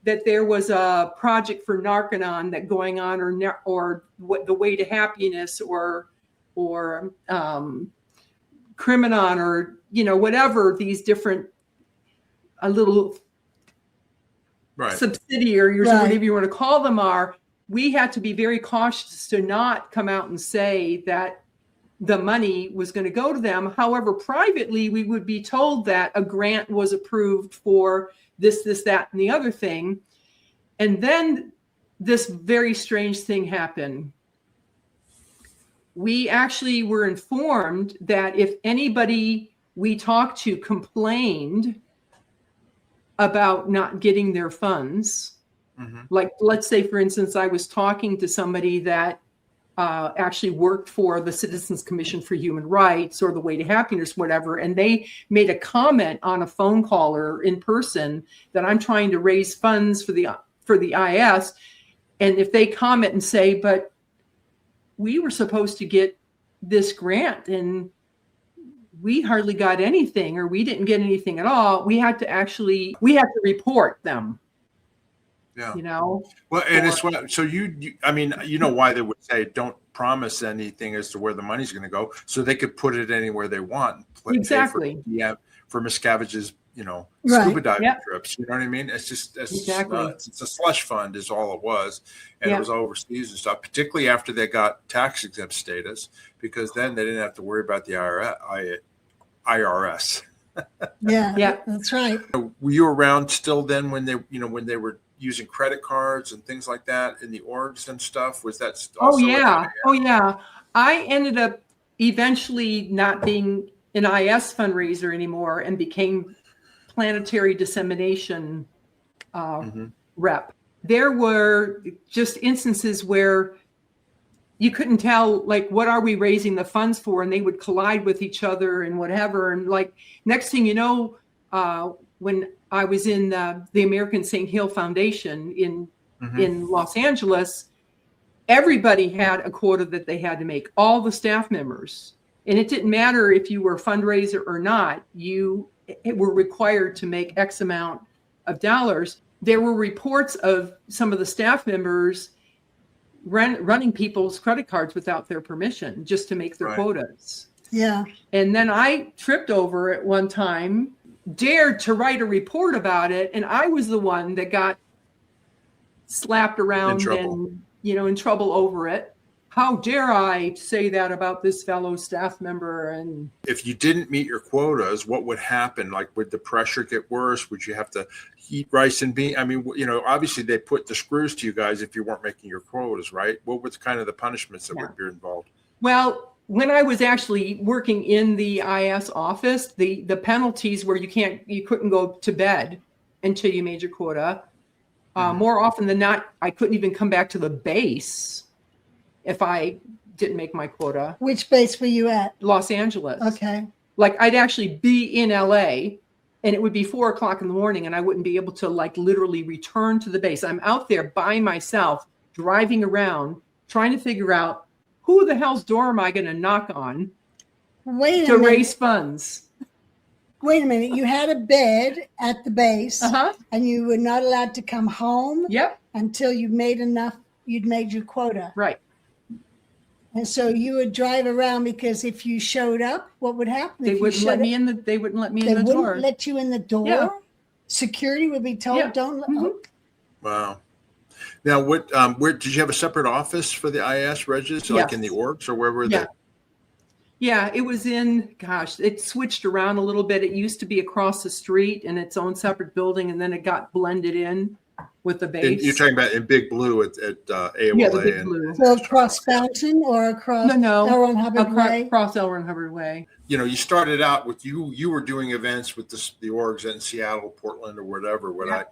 Speaker 3: that there was a project for Narconon that going on, or the Way to Happiness, or Criminon, or whatever these different little subsidiaries or whatever you want to call them are. We had to be very cautious to not come out and say that the money was going to go to them. However, privately, we would be told that a grant was approved for this, that, and the other thing. And then this very strange thing happened. We actually were informed that if anybody we talked to complained about not getting their funds, like let's say, for instance, I was talking to somebody that actually worked for the Citizens Commission for Human Rights or the Way to Happiness, whatever, and they made a comment on a phone call or in person that I'm trying to raise funds for the IS, and if they comment and say, but we were supposed to get this grant and we hardly got anything, or we didn't get anything at all, we had to report them.
Speaker 1: Yeah. Well, and it's what, so I mean, why they would say don't promise anything as to where the money's going to go, so they could put it anywhere they want.
Speaker 3: Exactly.
Speaker 1: For Miscavige's, scuba diving trips. You know what I mean? It's just, it's a slush fund is all it was. And it was overseas and stuff, particularly after they got tax exempt status, because then they didn't have to worry about the IRS.
Speaker 2: Yeah, that's right.
Speaker 1: Were you around still then when they were using credit cards and things like that in the orgs and stuff? Was that also? Oh
Speaker 3: yeah. I ended up eventually not being an IS fundraiser anymore and became planetary dissemination rep. There were just instances where you couldn't tell, what are we raising the funds for? And they would collide with each other and whatever. And next thing you know, when I was in the American St. Hill Foundation in Los Angeles, everybody had a quota that they had to make, all the staff members. And it didn't matter if you were a fundraiser or not, you were required to make X amount of dollars. There were reports of some of the staff members running people's credit cards without their permission just to make their quotas.
Speaker 2: Yeah. And
Speaker 3: then I tripped over at one time, dared to write a report about it, and I was the one that got slapped around and in trouble over it. How dare I say that about this fellow staff member? And
Speaker 1: if you didn't meet your quotas, what would happen? Would the pressure get worse? Would you have to eat rice and beans? I mean, obviously they put the screws to you guys if you weren't making your quotas, right? What was kind of the punishments that would be involved?
Speaker 3: Well, when I was actually working in the IS office, the penalties were you couldn't go to bed until you made your quota. More often than not, I couldn't even come back to the base if I didn't make my quota.
Speaker 2: Which base were you at?
Speaker 3: Los Angeles.
Speaker 2: Okay.
Speaker 3: I'd actually be in LA and it would be 4:00 in the morning and I wouldn't be able to literally return to the base. I'm out there by myself, driving around, trying to figure out who the hell's door am I going to knock on to raise funds.
Speaker 2: Wait a minute. You had a bed at the base and you were not allowed to come home until you made enough, you'd made your quota.
Speaker 3: Right.
Speaker 2: And so you would drive around because if you showed up, what would happen?
Speaker 3: They wouldn't let me in the door.
Speaker 2: They wouldn't let you in the door?
Speaker 3: Yeah.
Speaker 2: Security would be told, don't let
Speaker 1: Wow. Now, where did you have a separate office for the IS regis, in the orgs, or where were they?
Speaker 3: Yeah, it was it switched around a little bit. It used to be across the street in its own separate building, and then it got blended in with the base.
Speaker 1: And you're talking about in Big Blue at AOLA.
Speaker 3: Yeah, the Big Blue.
Speaker 2: So across Fountain or across L. Ron Hubbard Way?
Speaker 3: Across L. Ron Hubbard Way.
Speaker 1: You know, you started out with you were doing events with the orgs in Seattle, Portland, or whatever, right?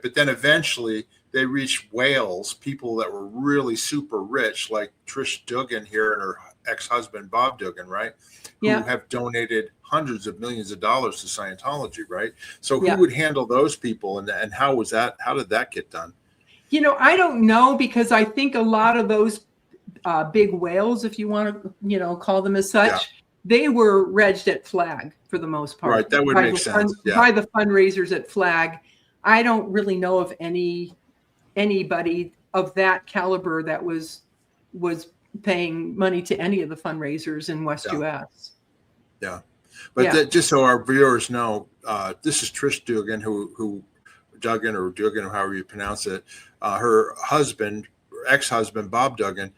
Speaker 1: But then eventually they reached Wales, people that were really super rich, like Trish Dugan here and her ex-husband Bob Dugan, right? Who have donated hundreds of millions of dollars to Scientology, right? So who would handle those people, and how was that? How did that get done?
Speaker 3: You know, I don't know, because I think a lot of those big whales, if you want to, call them as such, they were regged at Flag for the most part.
Speaker 1: Right, that would make sense.
Speaker 3: By the fundraisers at Flag. I don't really know of anybody of that caliber that was paying money to any of the fundraisers in West US.
Speaker 1: Yeah. But just so our viewers know, this is Trish Dugan, who Dugan or however you pronounce it, her husband, ex-husband, Bob Dugan,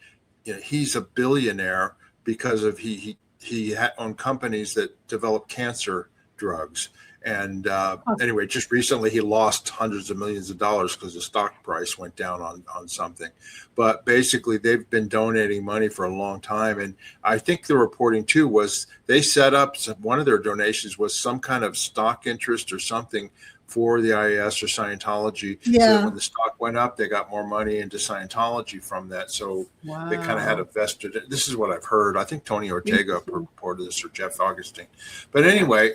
Speaker 1: he's a billionaire because of he owned companies that develop cancer drugs. And anyway, just recently he lost hundreds of millions of dollars because the stock price went down on something. But basically, they've been donating money for a long time. And I think the reporting too was they set up one of their donations was some kind of stock interest or something for the IAS or Scientology. So that when the stock went up, they got more money into Scientology from that. So they kind of had a vested. This is what I've heard. I think Tony Ortega reported this, or Jeff Augustine. But anyway,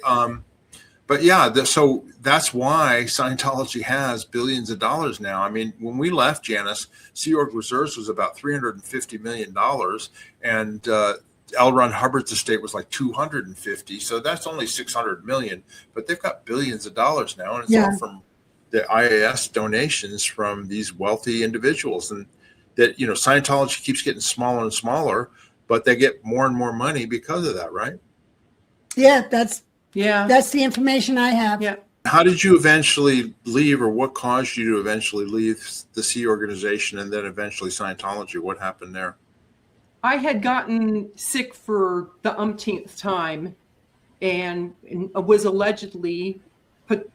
Speaker 1: so that's why Scientology has billions of dollars now. I mean, when we left, Janis, Sea Org Reserves was about $350 million, and L. Ron Hubbard's estate was like 250. So that's only 600 million, but they've got billions of dollars now, and it's all from the IAS donations from these wealthy individuals. And that, Scientology keeps getting smaller and smaller, but they get more and more money because of that, right?
Speaker 2: Yeah, that's the information I have.
Speaker 3: Yeah.
Speaker 1: How did you eventually leave, or what caused you to eventually leave the Sea organization and then eventually Scientology? What happened there?
Speaker 3: I had gotten sick for the umpteenth time and was allegedly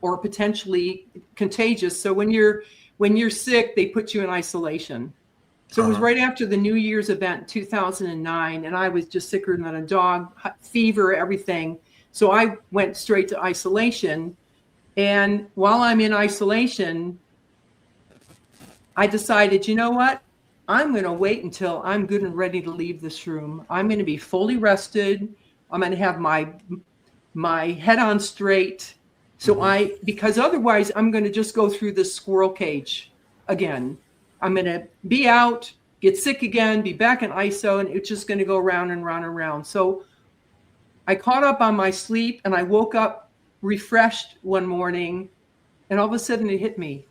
Speaker 3: or potentially contagious. So when you're sick, they put you in isolation. So it was right after the New Year's event in 2009, and I was just sicker than a dog, fever, everything. So I went straight to isolation. And while I'm in isolation, I decided, you know what? I'm going to wait until I'm good and ready to leave this room. I'm going to be fully rested. I'm going to have my head on straight. So because otherwise I'm going to just go through this squirrel cage again. I'm going to be out, get sick again, be back in ISO, and it's just going to go round and round and round. So I caught up on my sleep, and I woke up refreshed one morning, and all of a sudden it hit me.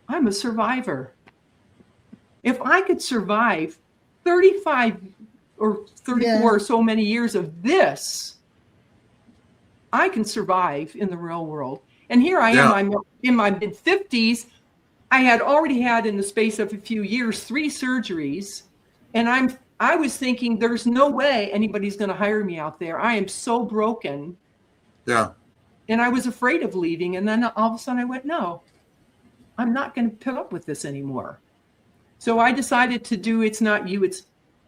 Speaker 3: I'm a survivor. If I could survive 35 or 34 or so many years of this, I can survive in the real world. And here I am, I'm in my mid-50s. I had already had, in the space of a few years, 3 surgeries. And I was thinking, there's no way anybody's going to hire me out there. I am so broken.
Speaker 1: Yeah.
Speaker 3: And I was afraid of leaving. And then all of a sudden I went, no, I'm not going to put up with this anymore. So I decided to do It's Not You,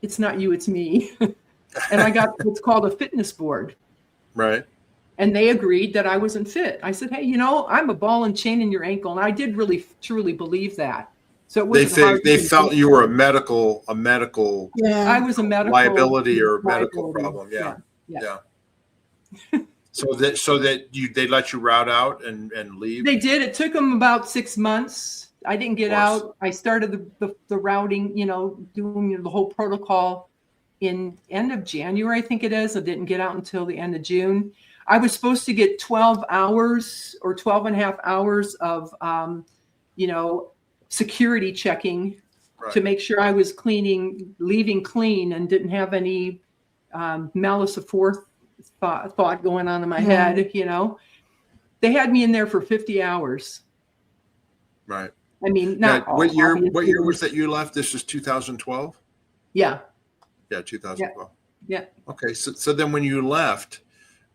Speaker 3: It's Not You, It's Me. And I got what's called a fitness board.
Speaker 1: Right.
Speaker 3: And they agreed that I wasn't fit. I said, hey, I'm a ball and chain in your ankle. And I did really, truly believe that. So
Speaker 1: they felt you were a medical
Speaker 3: I was a medical
Speaker 1: liability or a medical problem. Yeah. So that they let you route out and leave?
Speaker 3: They did. It took them about 6 months. I didn't get out. I started the routing, doing the whole protocol in end of January, I think it is. I didn't get out until the end of June. I was supposed to get 12 hours or 12 and a half hours of, security checking to make sure I was leaving clean and didn't have any malice aforethought thought going on in my head, They had me in there for 50 hours.
Speaker 1: Right.
Speaker 3: I mean, not all,
Speaker 1: what year was that you left? This was 2012?
Speaker 3: Yeah.
Speaker 1: Yeah, 2012.
Speaker 3: Yeah.
Speaker 1: Okay. So then when you left,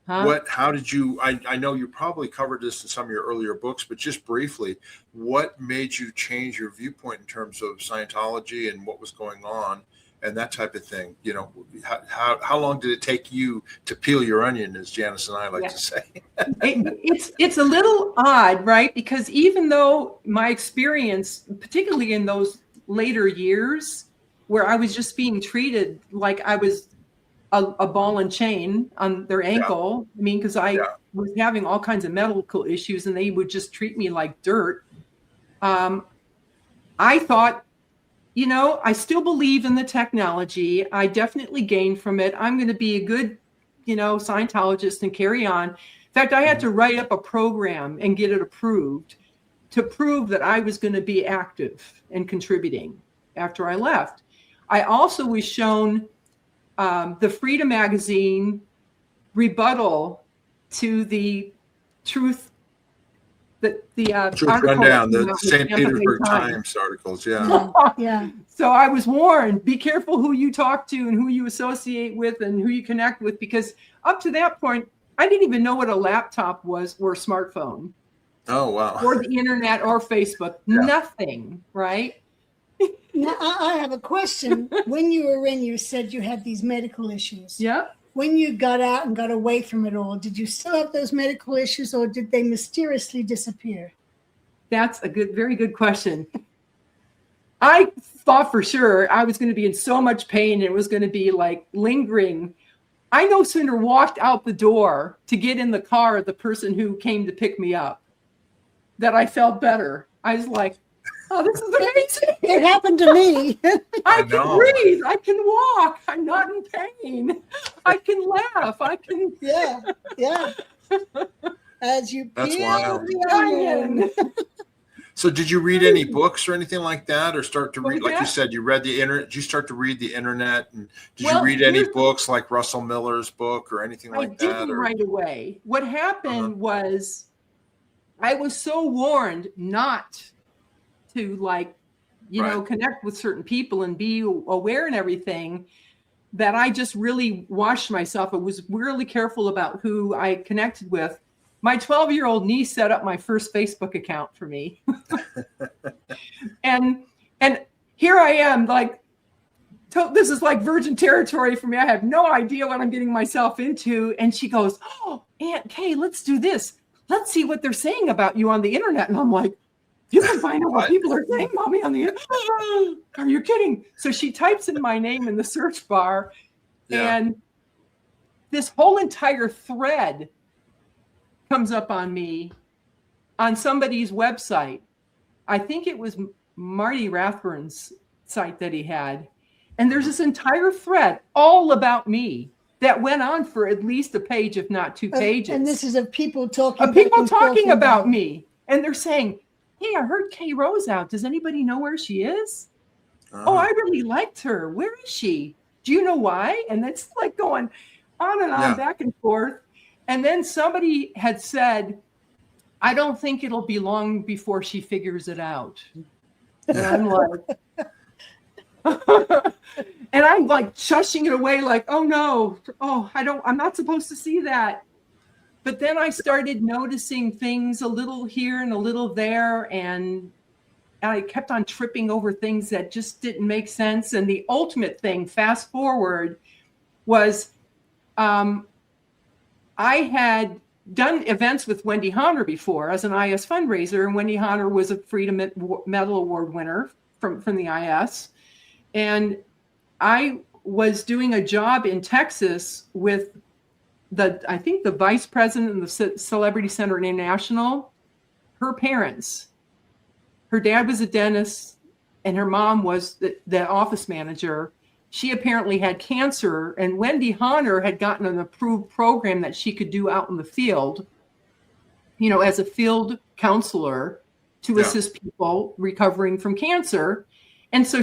Speaker 3: Huh?
Speaker 1: how did you, I know you probably covered this in some of your earlier books, but just briefly, what made you change your viewpoint in terms of Scientology and what was going on and that type of thing? You know, how long did it take you to peel your onion, as Janis and I like to say?
Speaker 3: It's a little odd, right? Because even though my experience, particularly in those later years where I was just being treated like I was a ball and chain on their ankle. I mean, because I was having all kinds of medical issues and they would just treat me like dirt. I thought, you know, I still believe in the technology. I definitely gained from it. I'm going to be a good, you know, Scientologist and carry on. In fact, I had to write up a program and get it approved to prove that I was going to be active and contributing after I left. I also was shown the Freedom Magazine rebuttal to the truth, the
Speaker 1: Truth Rundown, the St. Petersburg Times articles.
Speaker 2: Yeah.
Speaker 3: So I was warned, be careful who you talk to and who you associate with and who you connect with, because up to that point, I didn't even know what a laptop was or a smartphone.
Speaker 1: Oh, wow.
Speaker 3: Or the internet or Facebook, nothing, right?
Speaker 2: Now, I have a question. When you were in, you said you had these medical issues.
Speaker 3: Yeah.
Speaker 2: When you got out and got away from it all, did you still have those medical issues or did they mysteriously disappear?
Speaker 3: That's a very good question. I thought for sure I was going to be in so much pain. It was going to be like lingering. I no sooner walked out the door to get in the car, the person who came to pick me up, that I felt better. I was like, oh, this is amazing.
Speaker 2: It happened to me.
Speaker 3: I can breathe. I can walk. I'm not in pain. I can laugh. I can.
Speaker 2: Yeah. As you
Speaker 1: That's
Speaker 2: peel
Speaker 1: wild.
Speaker 2: the onion.
Speaker 1: So did you read any books or anything like that, or start to read, like
Speaker 3: that?
Speaker 1: you said, you read the internet? Did you start to read the internet? And did you read any books like Russell Miller's book or anything like that?
Speaker 3: I didn't right away. What happened was I was so warned not to, like, you know, connect with certain people and be aware and everything, that I just really watched myself. I was really careful about who I connected with. My 12-year-old niece set up my first Facebook account for me. and here I am, like, this is like virgin territory for me. I have no idea what I'm getting myself into. And she goes, oh, Aunt Kay, let's do this. Let's see what they're saying about you on the internet. And I'm like, you can find out what people are saying about me on the internet. Are you kidding? So she types in my name in the search bar, and this whole entire thread comes up on me on somebody's website. I think it was Marty Rathbun's site that he had. And there's this entire thread all about me that went on for at least a page, if not 2 pages.
Speaker 2: And this is of people talking
Speaker 3: about me. And they're saying, hey, I heard Kay Rowe's out. Does anybody know where she is? Oh, I really liked her. Where is she? Do you know why? And it's like going on and on, back and forth. And then somebody had said, I don't think it'll be long before she figures it out. And I'm like, and I'm like shushing it away, like, oh no, I'm not supposed to see that. But then I started noticing things a little here and a little there, and I kept on tripping over things that just didn't make sense. And the ultimate thing, fast forward, was I had done events with Wendy Honor before as an IS fundraiser, and Wendy Honor was a Freedom Medal Award winner from the IS. And I was doing a job in Texas with I think the vice president of the Celebrity Center International, her parents. Her dad was a dentist and her mom was the office manager. She apparently had cancer, and Wendy Honor had gotten an approved program that she could do out in the field, you know, as a field counselor to assist people recovering from cancer. And so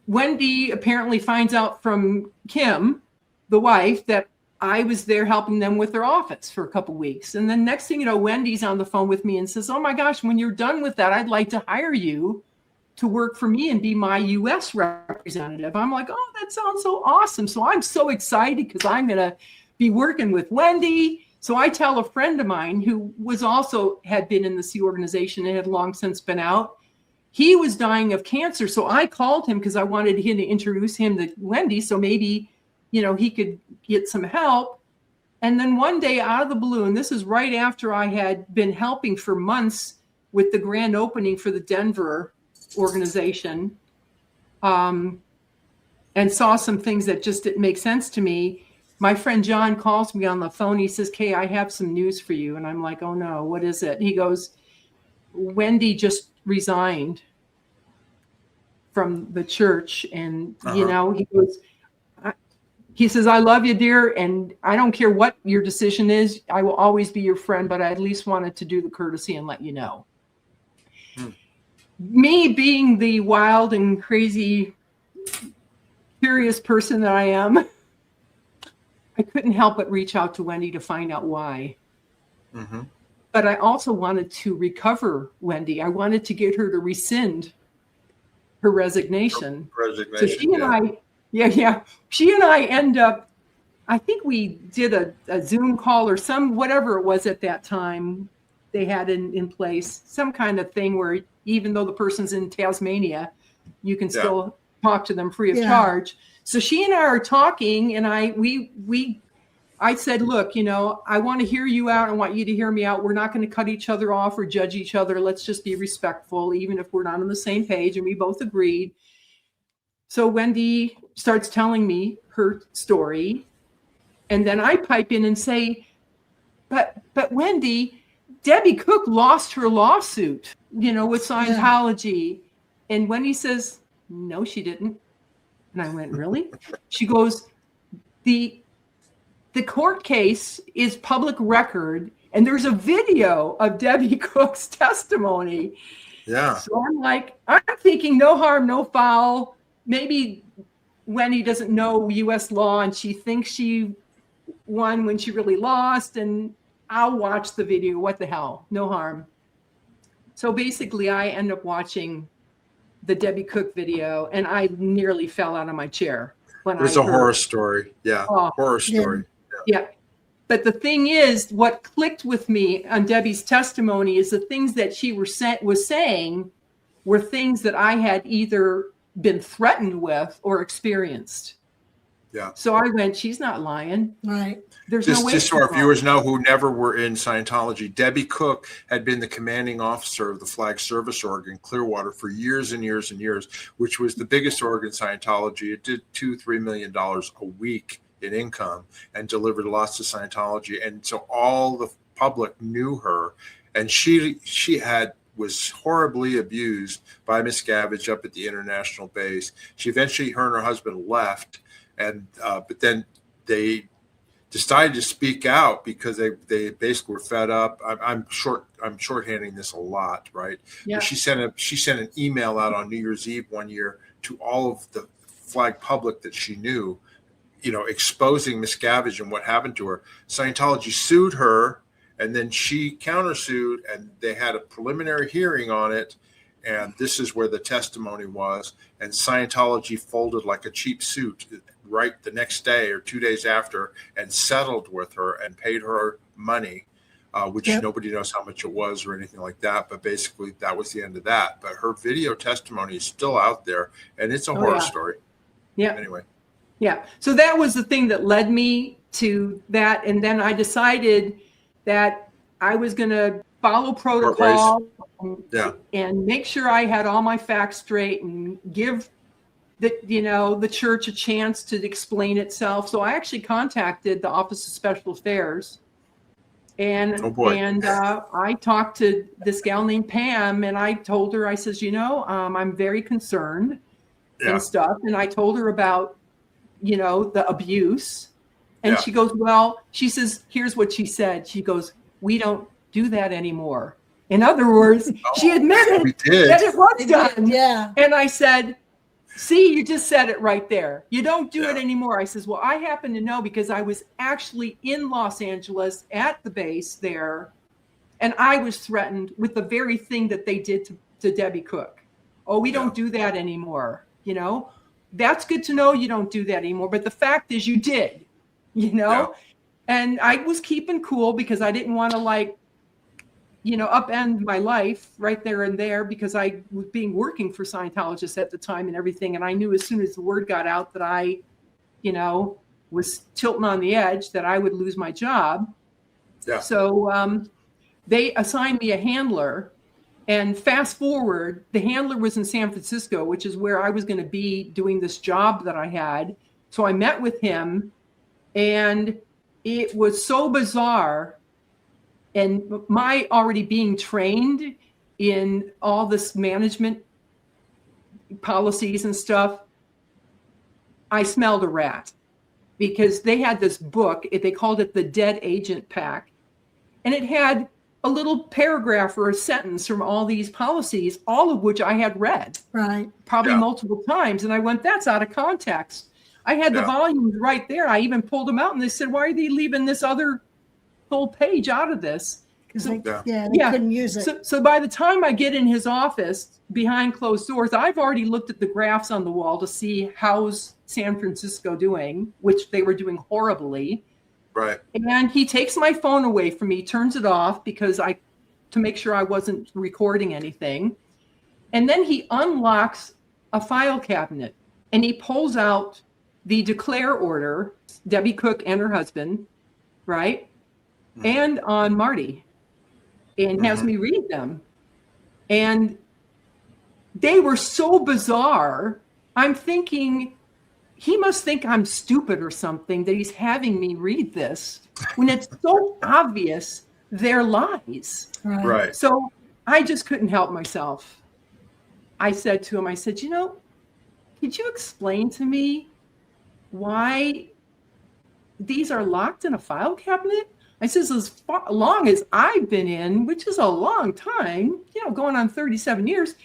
Speaker 3: Wendy apparently finds out from Kim, the wife, that I was there helping them with their office for a couple of weeks. And then next thing you know, Wendy's on the phone with me and says, oh my gosh, when you're done with that, I'd like to hire you to work for me and be my U.S. representative. I'm like, oh, that sounds so awesome. So I'm so excited because I'm going to be working with Wendy. So I tell a friend of mine who had been in the Sea Organization and had long since been out. He was dying of cancer. So I called him because I wanted him to introduce him to Wendy. So maybe, he could get some help. And then one day out of the blue, and this is right after I had been helping for months with the grand opening for the Denver organization, and saw some things that just didn't make sense to me. My friend John calls me on the phone. He says, Kay, I have some news for you. And I'm like, oh no, what is it? He goes, Wendy just resigned from the church. And, he goes, he says, I love you, dear. And I don't care what your decision is. I will always be your friend, but I at least wanted to do the courtesy and let you know. Me being the wild and crazy, curious person that I am, I couldn't help but reach out to Wendy to find out why. Mm-hmm. But I also wanted to recover Wendy. I wanted to get her to rescind her resignation. So she and I, she and I end up, I think we did a Zoom call or whatever it was at that time they had in place, some kind of thing where even though the person's in Tasmania, you can still talk to them free of charge. So she and I are talking, and I said, look, I want to hear you out. I want you to hear me out. We're not going to cut each other off or judge each other. Let's just be respectful, even if we're not on the same page. And we both agreed. So Wendy starts telling me her story. And then I pipe in and say, but Wendy, Debbie Cook lost her lawsuit, with Scientology. Yeah. And Wendy says, no, she didn't. And I went, really? She goes, the court case is public record, and there's a video of Debbie Cook's testimony.
Speaker 1: Yeah.
Speaker 3: So I'm like, I'm thinking no harm, no foul. Maybe Wendy doesn't know U.S. law, and she thinks she won when she really lost, and I'll watch the video. What the hell? No harm. So basically, I end up watching the Debbie Cook video, and I nearly fell out of my chair when
Speaker 1: It's a horror story. Yeah. Horror story.
Speaker 3: Yeah. But the thing is, what clicked with me on Debbie's testimony is the things that she was saying were things that I had either been threatened with or experienced.
Speaker 1: Yeah. So
Speaker 3: I went, she's not lying.
Speaker 2: Right.
Speaker 3: There's no way.
Speaker 1: Just so our viewers know who never were in Scientology, Debbie Cook had been the commanding officer of the Flag Service Org in Clearwater for years and years and years, which was the biggest org in Scientology. It did $2-3 million a week in income and delivered lots of Scientology. And so all the public knew her, and she was horribly abused by Miscavige up at the international base. Her and her husband left. And but then they decided to speak out because they basically were fed up. I'm shorthanding this a lot, right? Yeah. But she sent an email out on New Year's Eve one year to all of the Flag public that she knew, exposing Miscavige and what happened to her. Scientology sued her, and then she countersued, and they had a preliminary hearing on it. And this is where the testimony was. And Scientology folded like a cheap suit right the next day or 2 days after and settled with her and paid her money, which nobody knows how much it was or anything like that. But basically, that was the end of that. But her video testimony is still out there, and it's a horror story.
Speaker 3: Yeah.
Speaker 1: Anyway.
Speaker 3: Yeah. So that was the thing that led me to that. And then I decided that I was going to follow protocol and make sure I had all my facts straight and give the church a chance to explain itself. So I actually contacted the Office of Special Affairs, and I talked to this gal named Pam, and I told her, I says, I'm very concerned and stuff. And I told her about, the abuse. And she goes, she says, here's what she said. She goes, we don't do that anymore. In other words, she admitted that it was done.
Speaker 2: Yeah.
Speaker 3: And I said, see, you just said it right there. You don't do it anymore. I says, well, I happen to know because I was actually in Los Angeles at the base there, and I was threatened with the very thing that they did to Debbie Cook. Oh, we don't do that anymore. That's good to know you don't do that anymore. But the fact is you did, and I was keeping cool because I didn't want to upend my life right there and there, because I was working for Scientologists at the time and everything. And I knew as soon as the word got out that I, was tilting on the edge, that I would lose my job.
Speaker 1: Yeah.
Speaker 3: So they assigned me a handler, and fast forward, the handler was in San Francisco, which is where I was going to be doing this job that I had. So I met with him, and it was so bizarre. And my already being trained in all this management policies and stuff, I smelled a rat, because they had this book, they called it the Dead Agent Pack. And it had a little paragraph or a sentence from all these policies, all of which I had read,
Speaker 2: right,
Speaker 3: probably multiple times. And I went, that's out of context. I had the volumes right there. I even pulled them out, and they said, why are they leaving this other whole page out of this?
Speaker 2: They couldn't use it.
Speaker 3: So by the time I get in his office behind closed doors, I've already looked at the graphs on the wall to see how's San Francisco doing, which they were doing horribly.
Speaker 1: Right.
Speaker 3: And he takes my phone away from me, turns it off to make sure I wasn't recording anything. And then he unlocks a file cabinet, and he pulls out the declare order, Debbie Cook and her husband, right? Mm-hmm. And on Marty, and has me read them. And they were so bizarre. I'm thinking, he must think I'm stupid or something that he's having me read this, when it's so obvious they're lies.
Speaker 1: Right.
Speaker 3: So I just couldn't help myself. I said to him, could you explain to me why these are locked in a file cabinet? I says, as long as I've been in, which is a long time, going on 37 years,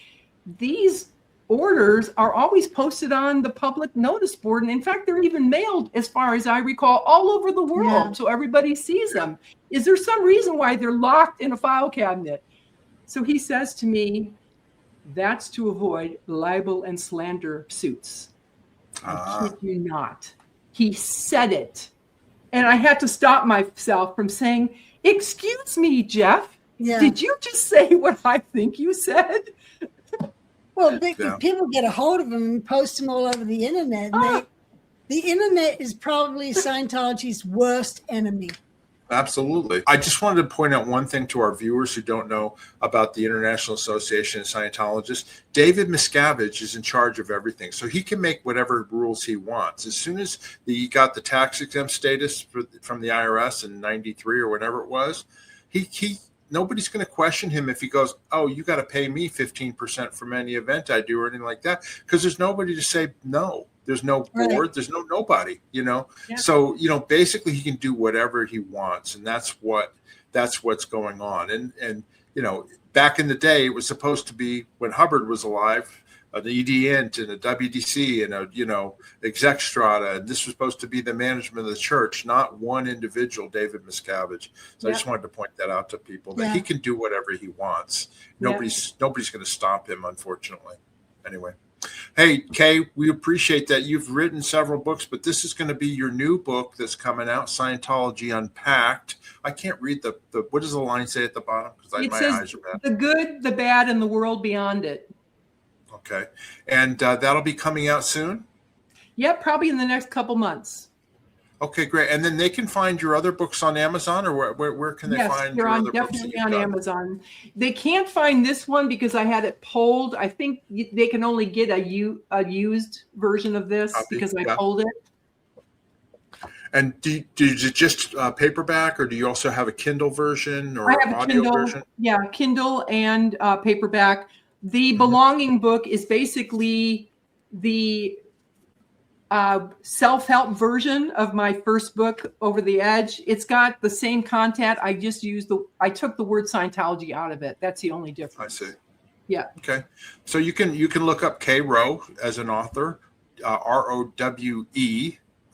Speaker 3: these orders are always posted on the public notice board. And in fact, they're even mailed, as far as I recall, all over the world. So everybody sees them. Is there some reason why they're locked in a file cabinet? So he says to me, that's to avoid libel and slander suits. I kid you not. He said it. And I had to stop myself from saying, excuse me, Jeff, did you just say what I think you said?
Speaker 2: Well, people get a hold of them and post them all over the internet. The internet is probably Scientology's worst enemy.
Speaker 1: Absolutely. I just wanted to point out one thing to our viewers who don't know about the International Association of Scientologists. David Miscavige is in charge of everything, so he can make whatever rules he wants. As soon as he got the tax exempt status from the IRS in '93 or whatever it was, nobody's going to question him if he goes, oh, you got to pay me 15% from any event I do or anything like that, because there's nobody to say no. There's no board. There's nobody, Yeah. So, basically he can do whatever he wants. And that's what's going on. And back in the day, it was supposed to be, when Hubbard was alive, an ED-int and a WDC and a, exec strata. And this was supposed to be the management of the church, not one individual, David Miscavige. So I just wanted to point that out to people, that he can do whatever he wants. Nobody's going to stop him, unfortunately. Anyway. Hey, Kay, we appreciate that. You've written several books, but this is going to be your new book that's coming out, Scientology Unpacked. I can't read the what does the line say at the bottom? Because my eyes are bad.
Speaker 3: The good, the bad, and the world beyond it.
Speaker 1: Okay. And that'll be coming out soon?
Speaker 3: Yep, probably in the next couple months.
Speaker 1: Okay, great. And then they can find your other books on Amazon, or where can they find your other books? Yes,
Speaker 3: definitely on Amazon. They can't find this one because I had it pulled. I think they can only get a used version of this because I pulled it.
Speaker 1: And do you just paperback, or do you also have a Kindle version or
Speaker 3: I have
Speaker 1: audio
Speaker 3: Kindle,
Speaker 1: version?
Speaker 3: Yeah, Kindle and paperback. The belonging book is basically the self-help version of my first book, Over the Edge. It's got the same content. I just I took the word Scientology out of it. That's the only difference.
Speaker 1: I see.
Speaker 3: Yeah.
Speaker 1: Okay. So you can look up Kay Rowe as an author, Rowe,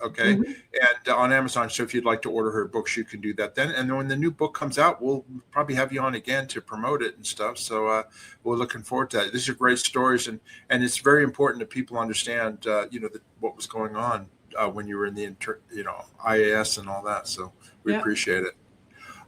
Speaker 1: Okay.
Speaker 3: Mhm.
Speaker 1: And on Amazon. So if you'd like to order her books, you can do that then. And then when the new book comes out, we'll probably have you on again to promote it and stuff. So we're looking forward to that. These are great stories. And it's very important that people understand, what was going on when you were in the, IAS and all that. So we appreciate it.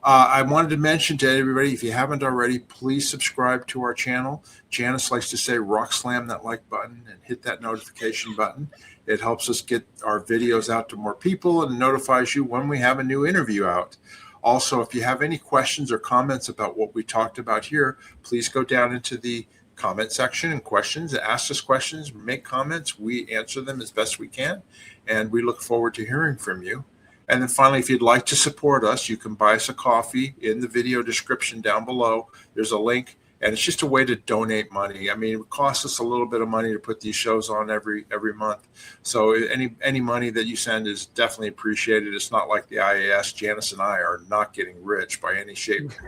Speaker 1: I wanted to mention to everybody, if you haven't already, please subscribe to our channel. Janis likes to say, rock slam that like button and hit that notification button. It helps us get our videos out to more people and notifies you when we have a new interview out. Also, if you have any questions or comments about what we talked about here, please go down into the comment section and questions. Ask us questions, make comments. We answer them as best we can, and we look forward to hearing from you. And then finally, if you'd like to support us, you can buy us a coffee in the video description down below. There's a link, and it's just a way to donate money. I mean, it costs us a little bit of money to put these shows on every month. So any money that you send is definitely appreciated. It's not like the IAS. Janis and I are not getting rich by any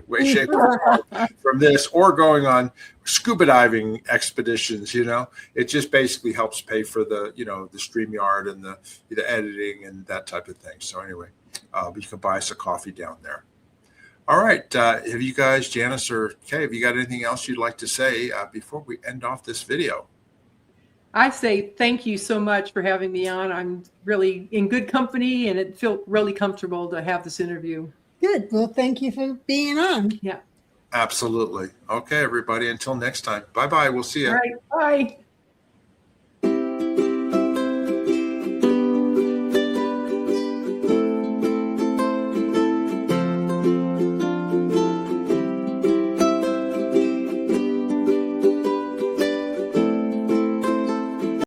Speaker 1: way, shape, or form from this, or going on scuba diving expeditions. It just basically helps pay for the StreamYard and the editing and that type of thing. So anyway, you can buy us a coffee down there. All right. Have you guys, Janis or Kay, have you got anything else you'd like to say before we end off this video?
Speaker 3: I say thank you so much for having me on. I'm really in good company, and it felt really comfortable to have this interview.
Speaker 2: Good. Well, thank you for being on.
Speaker 3: Yeah.
Speaker 1: Absolutely. Okay, everybody. Until next time. Bye-bye. We'll see you.
Speaker 3: All right. Bye.